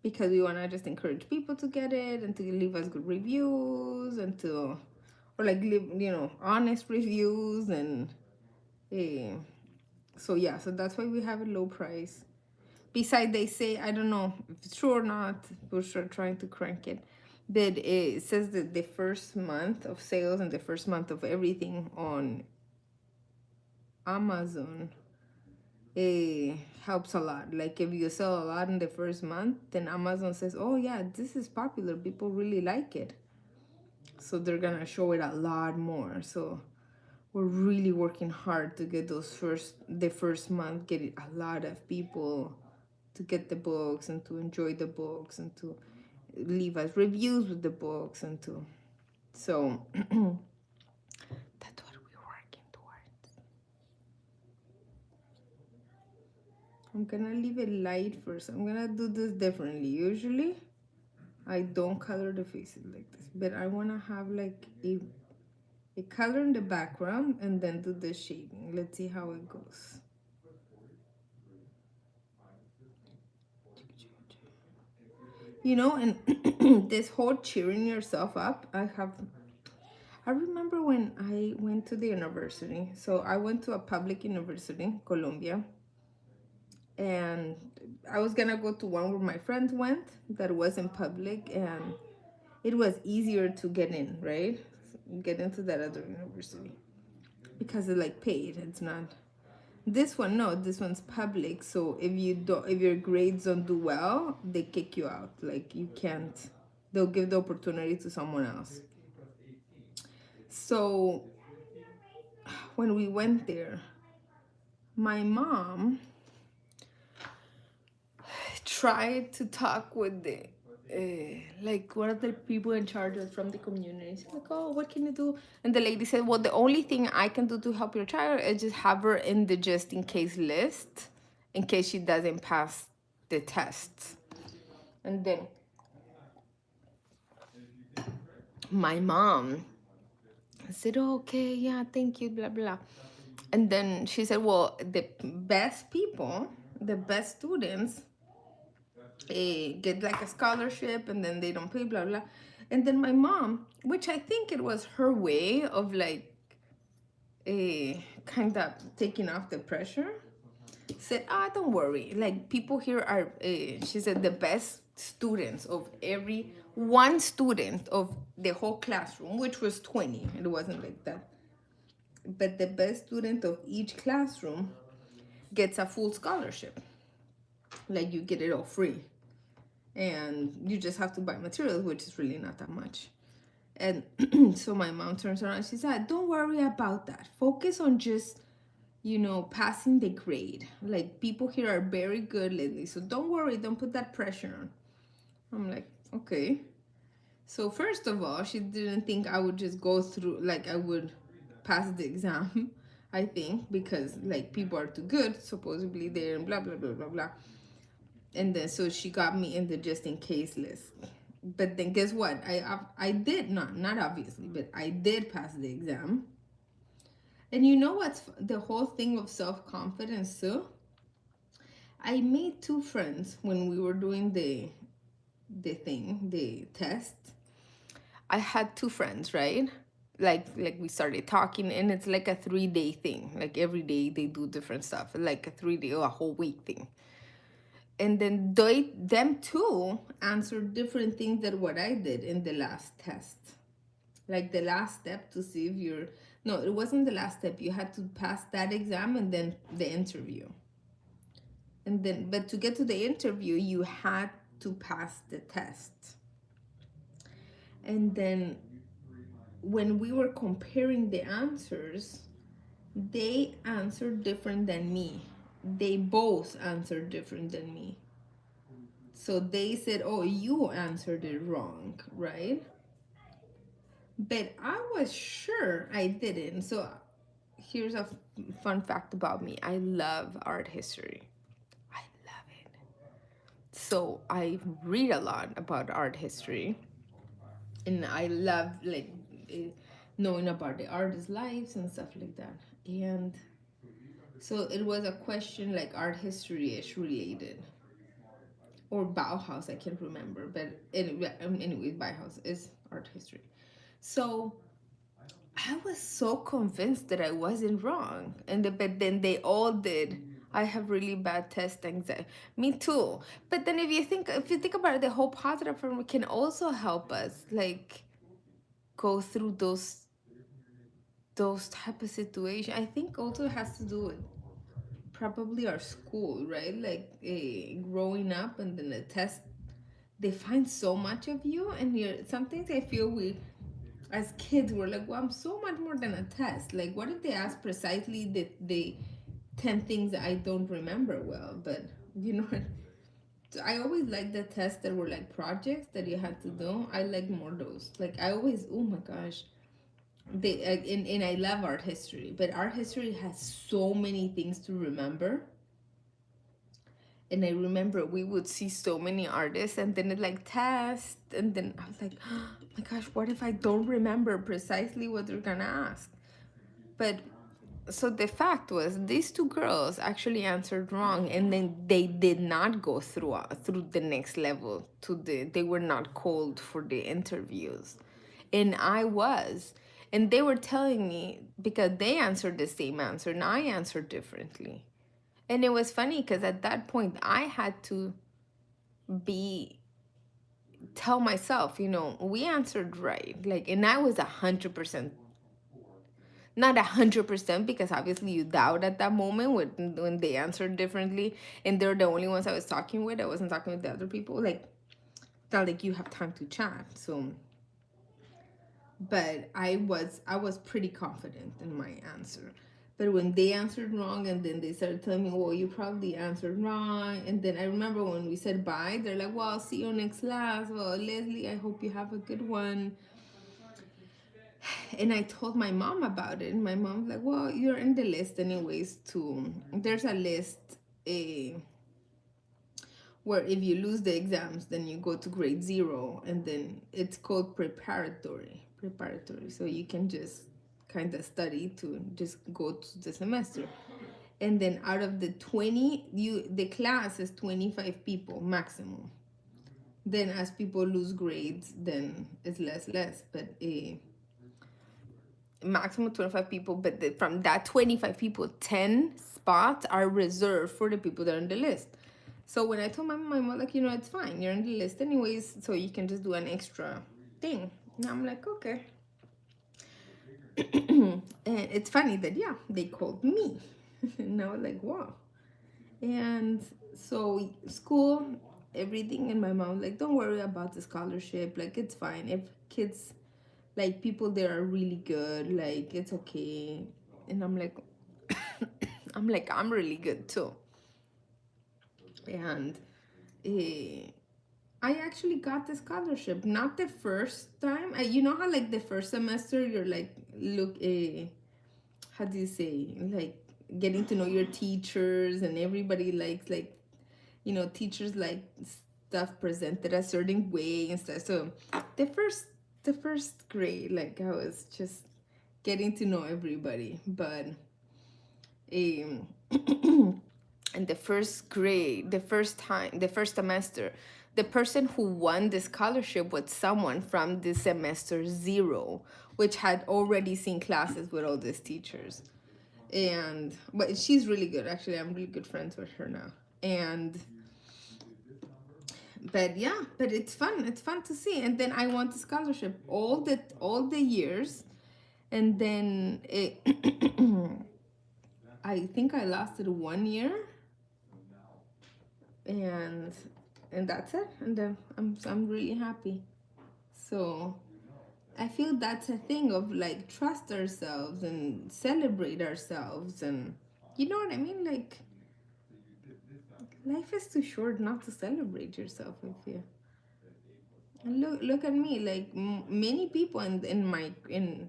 Speaker 1: because we want to just encourage people to get it and to leave us good reviews, and to, or like leave, honest reviews. And so yeah, so that's why we have a low price. Besides, they say, I don't know if it's true or not, we're trying to crank it, but it says that the first month of sales and the first month of everything on Amazon, it helps a lot. Like if you sell a lot in the first month, then Amazon says, oh yeah, this is popular, people really like it, so they're gonna show it a lot more. So we're really working hard to get the first month, get it a lot of people to get the books and to enjoy the books and to leave us reviews with the books, and to, so that's what we're working towards. I'm gonna leave it light first. I'm gonna do this differently. Usually I don't color the faces like this, but I want to have like a color in the background and then do the shading. Let's see how it goes. And this whole cheering yourself up, I remember when I went to the university. So I went to a public university, Colombia, and I was gonna go to one where my friends went that wasn't public, and it was easier to get in, right? Get into that other university because it like paid. It's not this one. No, this one's public. So if your grades don't do well, they kick you out. Like you can't. They'll give the opportunity to someone else. So when we went there, my mom tried to talk with the like one of the people in charge from the community. She's like, oh, what can you do? And the lady said, well, the only thing I can do to help your child is just have her in the just in case list in case she doesn't pass the test. And then my mom said, oh, okay, yeah, thank you, blah blah. And then she said, well, the best people, the best students get like a scholarship, and then they don't pay, blah blah. And then my mom, which I think it was her way of like kind of taking off the pressure, said, don't worry, like people here are she said the best students of every one student of the whole classroom, which was 20, it wasn't like that, but the best student of each classroom gets a full scholarship. Like you get it all free, and you just have to buy materials, which is really not that much. And so my mom turns around and she said, don't worry about that, focus on just you know, passing the grade. Like, people here are very good lately, so don't worry, don't put that pressure on. I'm like, okay. So first of all, she didn't think I would just go through, like I would pass the exam, I think, because like people are too good, supposedly there and blah blah blah blah blah. And then so she got me in the just in case list. But then guess what? I did not obviously, but I did pass the exam. And you know what's the whole thing of self-confidence too? I made two friends when we were doing the test. I had two friends, right? Like we started talking, and it's like a 3 day thing. Like every day they do different stuff, like a 3 day or a whole week thing. And then them two answered different things than what I did in the last test. Like the last step to see if you're no, it wasn't the last step. You had to pass that exam and then the interview. And then, but to get to the interview, you had to pass the test. And then when we were comparing the answers, they answered different than me. They both answered different than me. So they said, oh, you answered it wrong, right? But I was sure I didn't. So here's a fun fact about me. I love art history. I love it. So I read a lot about art history. And I love like knowing about the artists' lives and stuff like that. And so it was a question like art history-ish related. Or Bauhaus, I can't remember. But anyway, Bauhaus is art history. So I was so convinced that I wasn't wrong. But then they all did. I have really bad test anxiety. Me too. But then if you think about it, the whole positive form can also help us like go through those type of situations. I think also has to do with probably our school, right? Like growing up and then the test, they find so much of you, and you're sometimes I feel we as kids we're like, well, I'm so much more than a test. Like, what if they ask precisely the 10 things that I don't remember well? But you know, so I always like the tests that were like projects that you had to do. I like more those. Like I always, oh my gosh, and I love art history, but art history has so many things to remember. And I remember we would see so many artists, and then it like test, and then I was like, oh my gosh, what if I don't remember precisely what they're gonna ask? But so the fact was these two girls actually answered wrong, and then they did not go through the next level they were not called for the interviews, and I was. And they were telling me because they answered the same answer and I answered differently. And it was funny because at that point I had to tell myself, you know, we answered right. Like, and I was 100%, not 100%, because obviously you doubt at that moment when they answered differently, and they're the only ones I was talking with. I wasn't talking with the other people. Like, not like you have time to chat. So, but I was pretty confident in my answer. But when they answered wrong, and then they started telling me, well, you probably answered wrong. And then I remember when we said bye, they're like, well, I'll see you next class. Well, Leslie, I hope you have a good one. And I told my mom about it. And my mom's like, well, you're in the list anyways too. There's a list where if you lose the exams, then you go to grade 0. And then it's called preparatory. So you can just kind of study to just go to the semester. And then out of the 20, the class is 25 people maximum. Then as people lose grades, then it's less. But maximum 25 people. But from that 25 people, 10 spots are reserved for the people that are on the list. So when I told my mom, like, you know, it's fine, you're on the list anyways, so you can just do an extra thing. And I'm like, okay. And it's funny that, yeah, they called me. And I was like, wow. And so school, everything, and my mom was like, don't worry about the scholarship. Like, it's fine. If kids, like, people there are really good, like, it's okay. And I'm like, I'm like, I'm really good too. And I actually got the scholarship. Not the first time. You know how like the first semester you're like, look, how do you say, like getting to know your teachers, and everybody likes like, you know, teachers like stuff presented a certain way and stuff. So the first grade, like I was just getting to know everybody, but um in the first grade, the first semester, the person who won the scholarship was someone from the semester 0, which had already seen classes with all these teachers. And but she's really good, actually. I'm really good friends with her now. And but yeah, but it's fun to see. And then I won the scholarship all the years. And then I think I lasted 1 year, and that's it. And then I'm really happy. So I feel that's a thing of like trust ourselves and celebrate ourselves, and you know what I mean. Like life is too short not to celebrate yourself. If you look at me, like many people in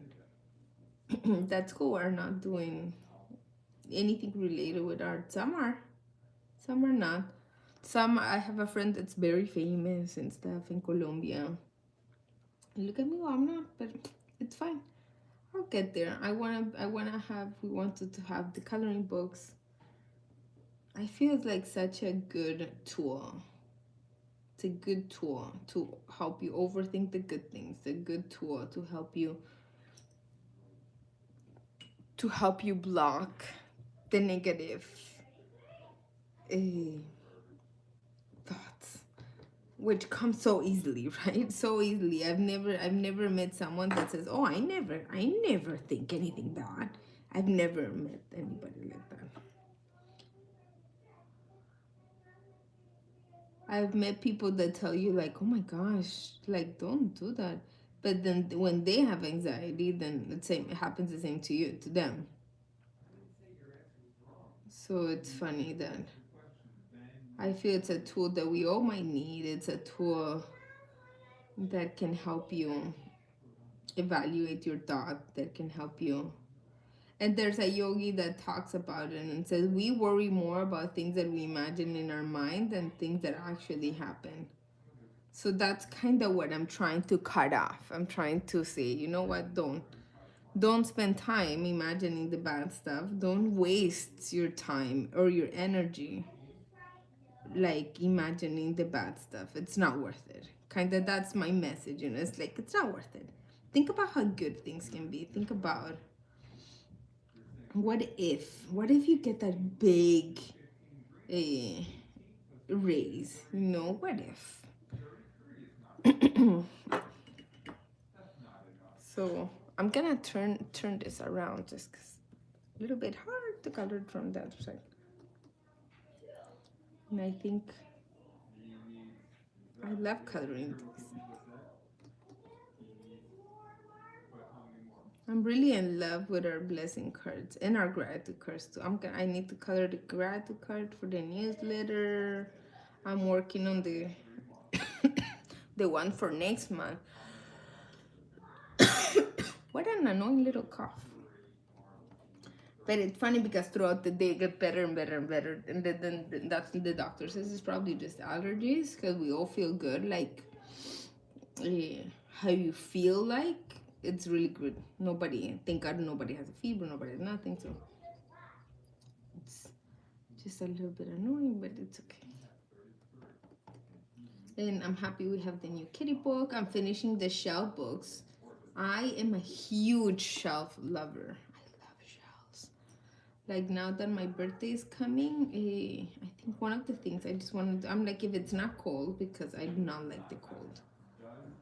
Speaker 1: that school are not doing anything related with art. Some are not. Some, I have a friend that's very famous and stuff in Colombia. Look at me, well, I'm not, but it's fine. I'll get there. We wanted to have the coloring books. I feel it's like such a good tool. It's a good tool to help you overthink the good things. A good tool to help you block the negative thoughts, which come so easily, right? So easily. I've never met someone that says, "Oh, I never think anything bad." I've never met anybody like that. I've met people that tell you like, "Oh my gosh, like don't do that." But then when they have anxiety, then it happens the same to them. So it's funny that I feel it's a tool that we all might need. It's a tool that can help you evaluate your thought, that can help you. And there's a yogi that talks about it and says we worry more about things that we imagine in our mind than things that actually happen. So that's kind of what I'm trying to cut off. I'm trying to say, you know what, don't spend time imagining the bad stuff. Don't waste your time or your energy like imagining the bad stuff. It's not worth it. Kind of, that's my message, you know. It's like it's not worth it. Think about how good things can be. Think about what if you get that big raise, you know, what if? So I'm gonna turn this around just because a little bit hard to color it from the other side. And I think I love coloring these. I'm really in love with our blessing cards and our gratitude cards too. I need to color the gratitude card for the newsletter. I'm working on the the one for next month. What an annoying little cough. But it's funny because throughout the day it gets better and better and better. And then that's the doctor says it's probably just allergies because we all feel good. Like how you feel like it's really good. Thank God nobody has a fever, nobody has nothing. So it's just a little bit annoying, but it's okay. And I'm happy we have the new kitty book. I'm finishing the shelf books. I am a huge shelf lover. I love shelves. Like now that my birthday is coming, I think one of the things I just wanted, I'm like, if it's not cold, because I do not like the cold.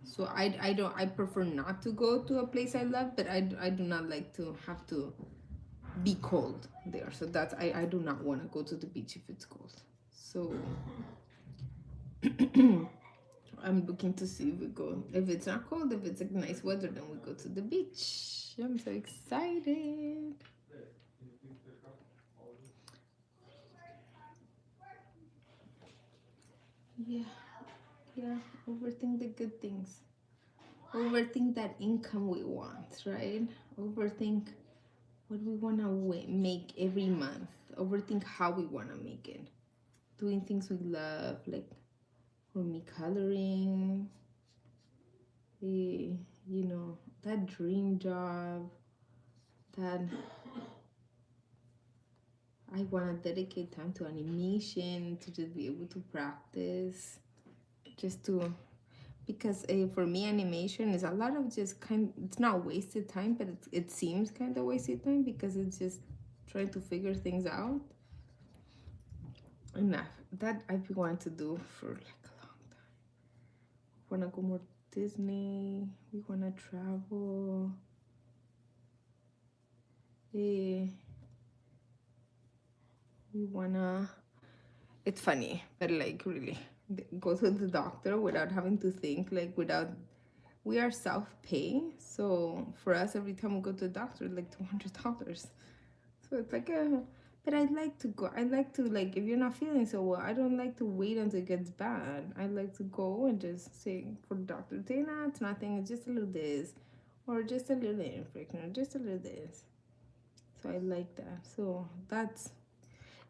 Speaker 1: So I prefer not to go to a place I love, but I do not like to have to be cold there. So that's, I do not want to go to the beach if it's cold. So I'm looking to see if we go. If it's not cold, if it's like nice weather, then we go to the beach. I'm so excited. Yeah, yeah. Overthink the good things. Overthink that income we want, right? Overthink what we want to make every month. Overthink how we want to make it. Doing things we love, like for me, coloring, you know, that dream job, that I want to dedicate time to animation, to just be able to practice, just to, because for me, animation is a lot of just it's not wasted time, but it seems kind of wasted time because it's just trying to figure things out. Enough. That I've been wanting to do for like a long time. Want to go more Disney. We want to travel. Eh, we want to, it's funny, but like really, go to the doctor without having to think, like without, we are self-pay. So for us, every time we go to the doctor, like $200. So it's like but I'd like to go. I like to, like, if you're not feeling so well, I don't like to wait until it gets bad. I like to go and just say for the doctor, say, nah, it's nothing. It's just a little this, or just a little infection, or just a little this. So I like that. So that's,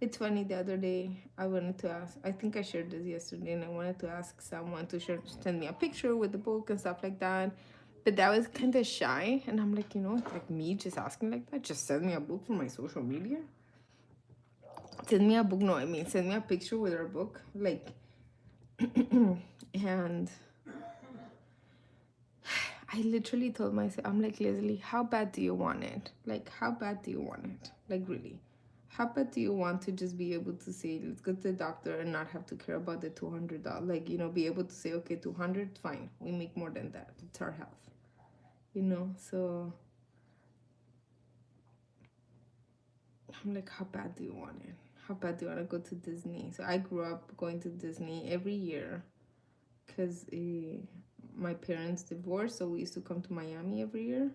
Speaker 1: it's funny. The other day, I wanted to ask. I think I shared this yesterday, and I wanted to ask someone to send me a picture with the book and stuff like that. But that was kind of shy, and I'm like, it's like me just asking like that. Just send me a book for my social media. Send me a book. No, I mean, send me a picture with our book, like, and I literally told myself, I'm like, Leslie, how bad do you want it? Like, how bad do you want it? Like, really, how bad do you want to just be able to say, let's go to the doctor and not have to care about the $200? Like, be able to say, okay, 200, fine, we make more than that. It's our health. So I'm like, how bad do you want it? How bad do you want to go to Disney? So I grew up going to Disney every year because my parents divorced, so we used to come to Miami every year,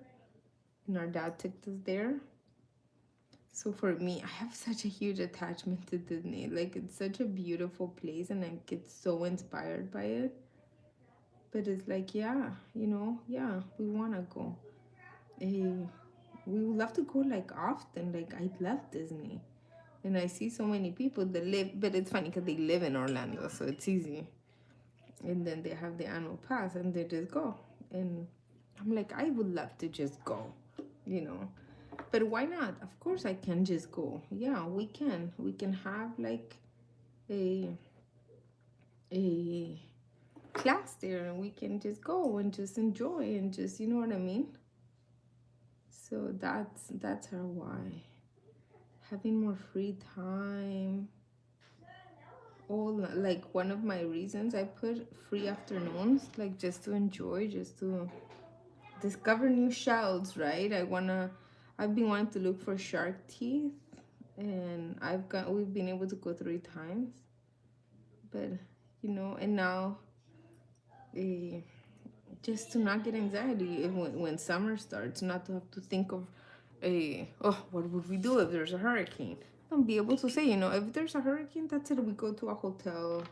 Speaker 1: and our dad took us there. So for me, I have such a huge attachment to Disney. Like, it's such a beautiful place, and I get so inspired by it. But it's like, yeah, yeah, we wanna go. We would love to go like often. Like, I love Disney, and I see so many people that live. But it's funny because they live in Orlando, so it's easy. And then they have the annual pass, and they just go. And I'm like, I would love to just go, you know. But why not? Of course I can just go. Yeah, we can. We can have like a a class there, and we can just go and just enjoy and just, you know what I mean? So that's our why. Having more free time. All, like, one of my reasons I put free afternoons, like, just to enjoy, just to discover new shells, right? I've been wanting to look for shark teeth, and we've been able to go 3 times. But and now, uh, just to not get anxiety when summer starts, not to have to think of oh, what would we do if there's a hurricane? And be able to say, if there's a hurricane, that's it, we go to a hotel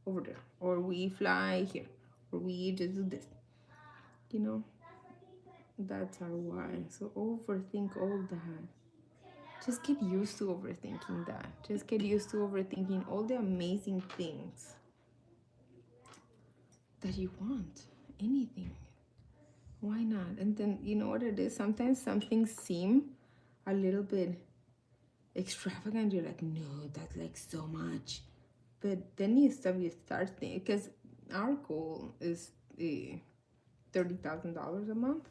Speaker 1: over there, or we fly here, or we just do this, you know that's our why. So overthink all that. Just get used to overthinking that. Just get used to overthinking all the amazing things that you want. Anything. Why not? And then, you know what it is? Sometimes some things seem a little bit extravagant. You're like, no, that's like so much. But then you start thinking, because our goal is $30,000 a month.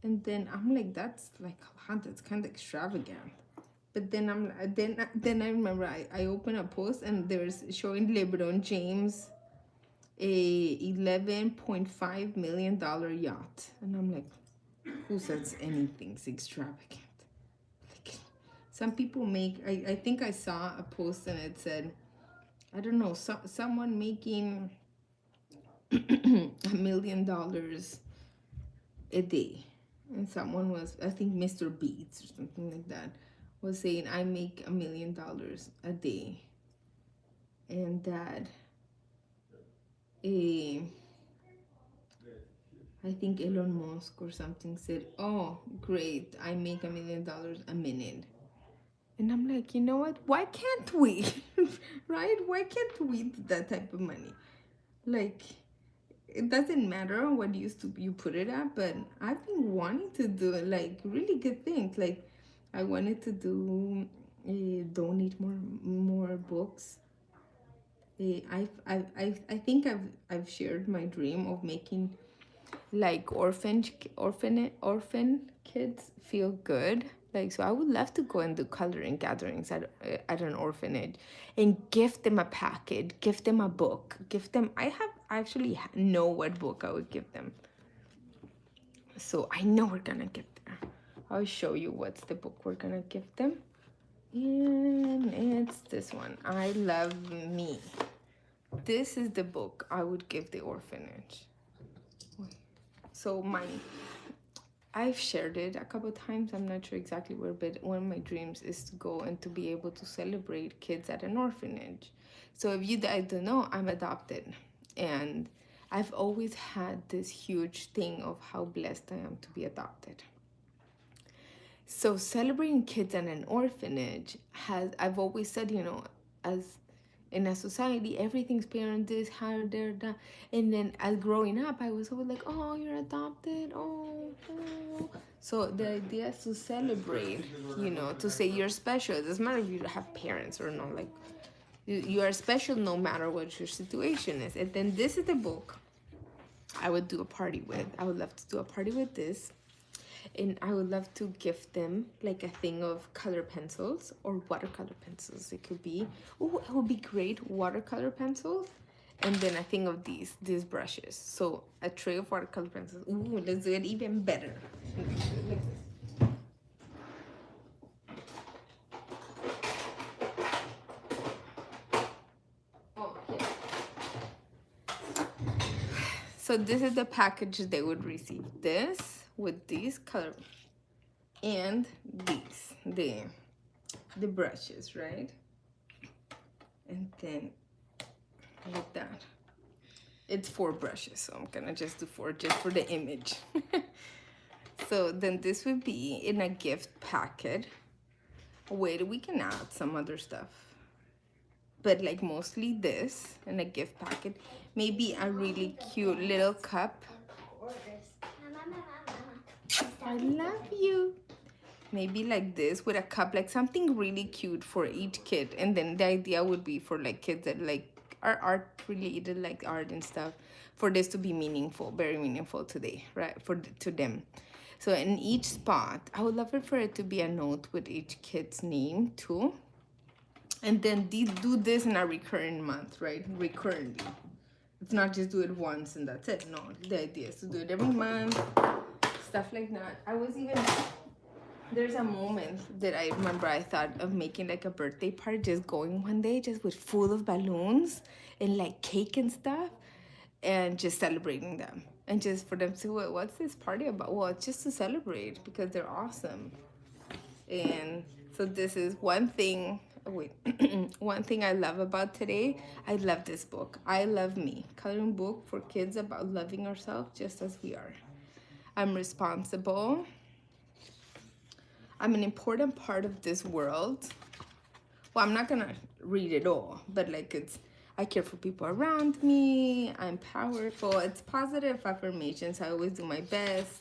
Speaker 1: And then I'm like, that's like a lot. That's kind of extravagant. But then then I remember I opened a post, and there's showing LeBron James a $11.5 million yacht, and I'm like, who says anything's extravagant? Like, some people make. I think I saw a post, and it said, I don't know, someone making $1 million a day, and someone was, I think, Mr. Beats or something like that, was saying, I make $1 million a day, and that I think Elon Musk or something said, "Oh, great, I make $1 million a minute." And I'm like, you know what? Why can't we? Right? Why can't we do that type of money? Like, it doesn't matter what you put it at, but I've been wanting to do like really good things. Like, I wanted to do donate more books. I think I've shared my dream of making like orphan kids feel good. Like, so I would love to go and do coloring gatherings at an orphanage and gift them a package, gift them a book, gift them. I actually know what book I would give them. So I know we're gonna get there. I'll show you what's the book we're gonna give them. And it's this one, I Love Me. This is the book I would give the orphanage. So I've shared it a couple of times. I'm not sure exactly where, but one of my dreams is to go and to be able to celebrate kids at an orphanage. So if you guys don't know, I'm adopted. And I've always had this huge thing of how blessed I am to be adopted. So celebrating kids at an orphanage I've always said, as in a society, everything's parent this, how they're that. And then as growing up, I was always like, oh, you're adopted. Oh. So the idea is to celebrate, to say you're special. It doesn't matter if you have parents or not. Like, you are special no matter what your situation is. And then this is the book I would do a party with. I would love to do a party with this. And I would love to gift them like a thing of color pencils or watercolor pencils. It could be, it would be great, watercolor pencils. And then a thing of these brushes. So a tray of watercolor pencils. Ooh, let's do it even better. So this is the package they would receive. This with these color and these, the brushes, right? And then like that. It's 4 brushes, so I'm gonna just do 4 just for the image. So then this would be in a gift packet. Wait, we can add some other stuff, but like mostly this in a gift packet. Maybe a really cute little cup. I love you. Maybe like this with a cup, like something really cute for each kid. And then the idea would be for like kids that like are art related, like art and stuff, for this to be meaningful, very meaningful today, right? To them. So in each spot, I would love it for it to be a note with each kid's name too. And then do this in a recurring month, right? Recurrently. It's not just do it once and that's it. No, the idea is to do it every month, stuff like that. There's a moment that I remember I thought of making like a birthday party, just going one day just with full of balloons and like cake and stuff, and just celebrating them. And just for them to say, well, what's this party about? Well, it's just to celebrate because they're awesome. And so this is one thing. One thing I love about today, I love this book. I Love Me, coloring book for kids about loving ourselves just as we are. I'm responsible. I'm an important part of this world. Well, I'm not gonna read it all, but like I care for people around me. I'm powerful. It's positive affirmations. I always do my best.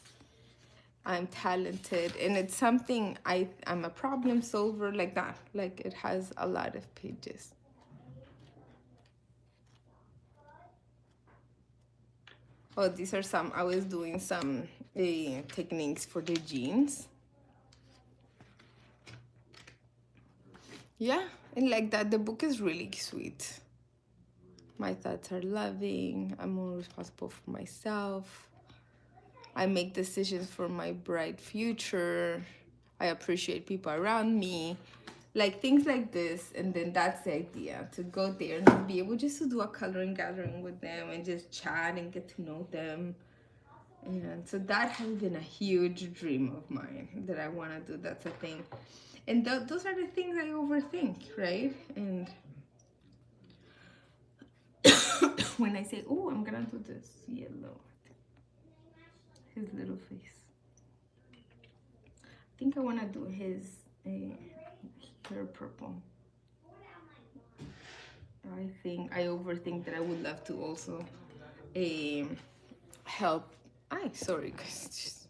Speaker 1: I'm talented, and it's something I'm a problem solver, like that. Like it has a lot of pages. Oh, these are some, I was doing some techniques for the jeans. Yeah, and like that, the book is really sweet. My thoughts are loving. I'm more responsible for myself. I make decisions for my bright future. I appreciate people around me. Like things like this. And then that's the idea, to go there and be able just to do a coloring gathering with them and just chat and get to know them. And so that has been a huge dream of mine that I want to do. That's a thing. And those are the things I overthink, right? And when I say, oh, I'm gonna do this yellow, his little face. I think I wanna do his hair purple. I overthink that I would love to also help. Sorry guys, just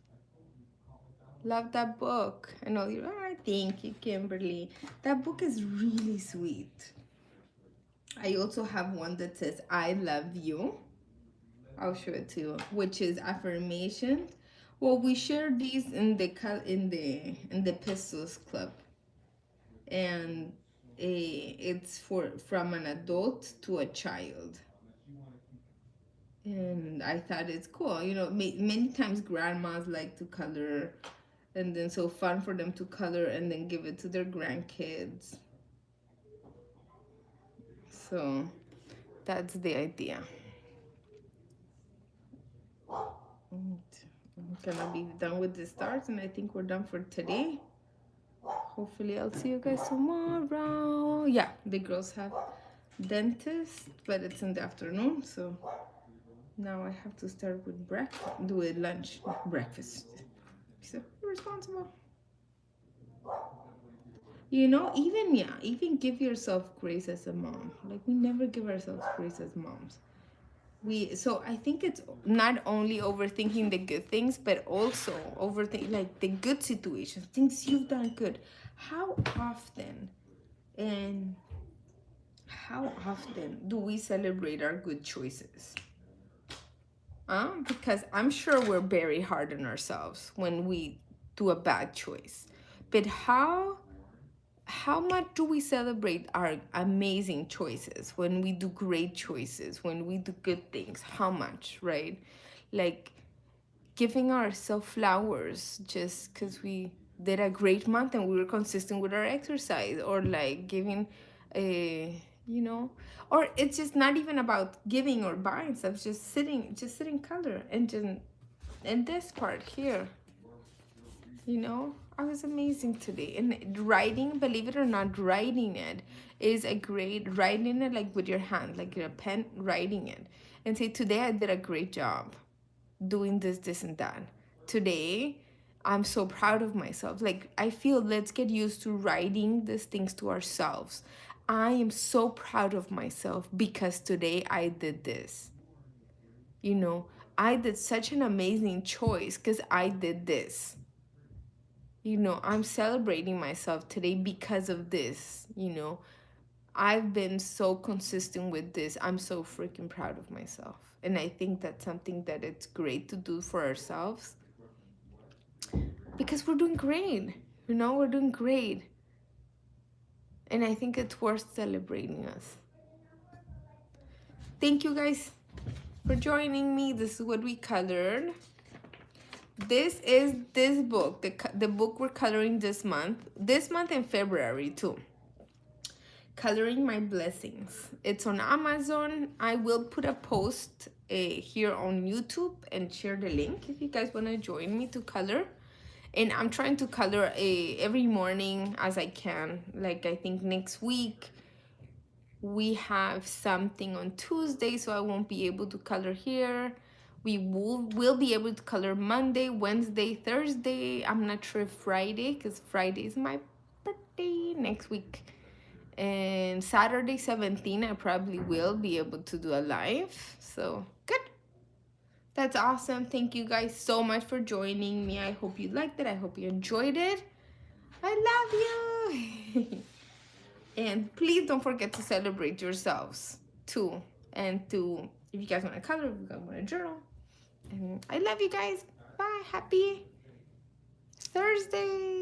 Speaker 1: love that book. I know you. Thank you, Kimberly. That book is really sweet. I also have one that says I love you. I'll show it to you, which is affirmation. Well, we share these in the Pistols Club, and it's from an adult to a child. And I thought it's cool. You know, many times grandmas like to color, and then so fun for them to color and then give it to their grandkids. So that's the idea. And I'm gonna be done with the stars, and I think we're done for today. Hopefully I'll see you guys tomorrow. Yeah, the girls have dentist, but it's in the afternoon, so now I have to start with lunch, breakfast. So irresponsible. You know, even give yourself grace as a mom. Like, we never give ourselves grace as moms. So I think it's not only overthinking the good things, but also overthinking like the good situations, things you've done good. How often do we celebrate our good choices? Because I'm sure we're very hard on ourselves when we do a bad choice. But how much do we celebrate our amazing choices when we do great choices, when we do good things? How much, right? Like giving ourselves flowers just because we did a great month and we were consistent with our exercise, or like giving or it's just not even about giving or buying stuff, just sitting color and this part here, I was amazing today. And writing, believe it or not, writing it is a great, writing it like with your hand, like your pen, writing it and say, today I did a great job doing this and that. Today I'm so proud of myself. Like, I feel, let's get used to writing these things to ourselves. I am so proud of myself because today I did this. I did such an amazing choice because I did this. I'm celebrating myself today because of this. I've been so consistent with this. I'm so freaking proud of myself. And I think that's something that it's great to do for ourselves, because we're doing great. We're doing great. And I think it's worth celebrating us. Thank you guys for joining me. This is what we colored. This is this book, the book we're coloring this month in February too. Coloring My Blessings. It's on Amazon. I will put a post here on YouTube and share the link if you guys want to join me to color. And I'm trying to color every morning as I can. Like, I think next week we have something on Tuesday, so I won't be able to color here. We will be able to color Monday, Wednesday, Thursday. I'm not sure if Friday, because Friday is my birthday next week. And Saturday 17, I probably will be able to do a live. So good. That's awesome. Thank you guys so much for joining me. I hope you liked it. I hope you enjoyed it. I love you. And please don't forget to celebrate yourselves too. And if you guys want to color, if you guys want to journal. And I love you guys. Bye. Happy Thursday.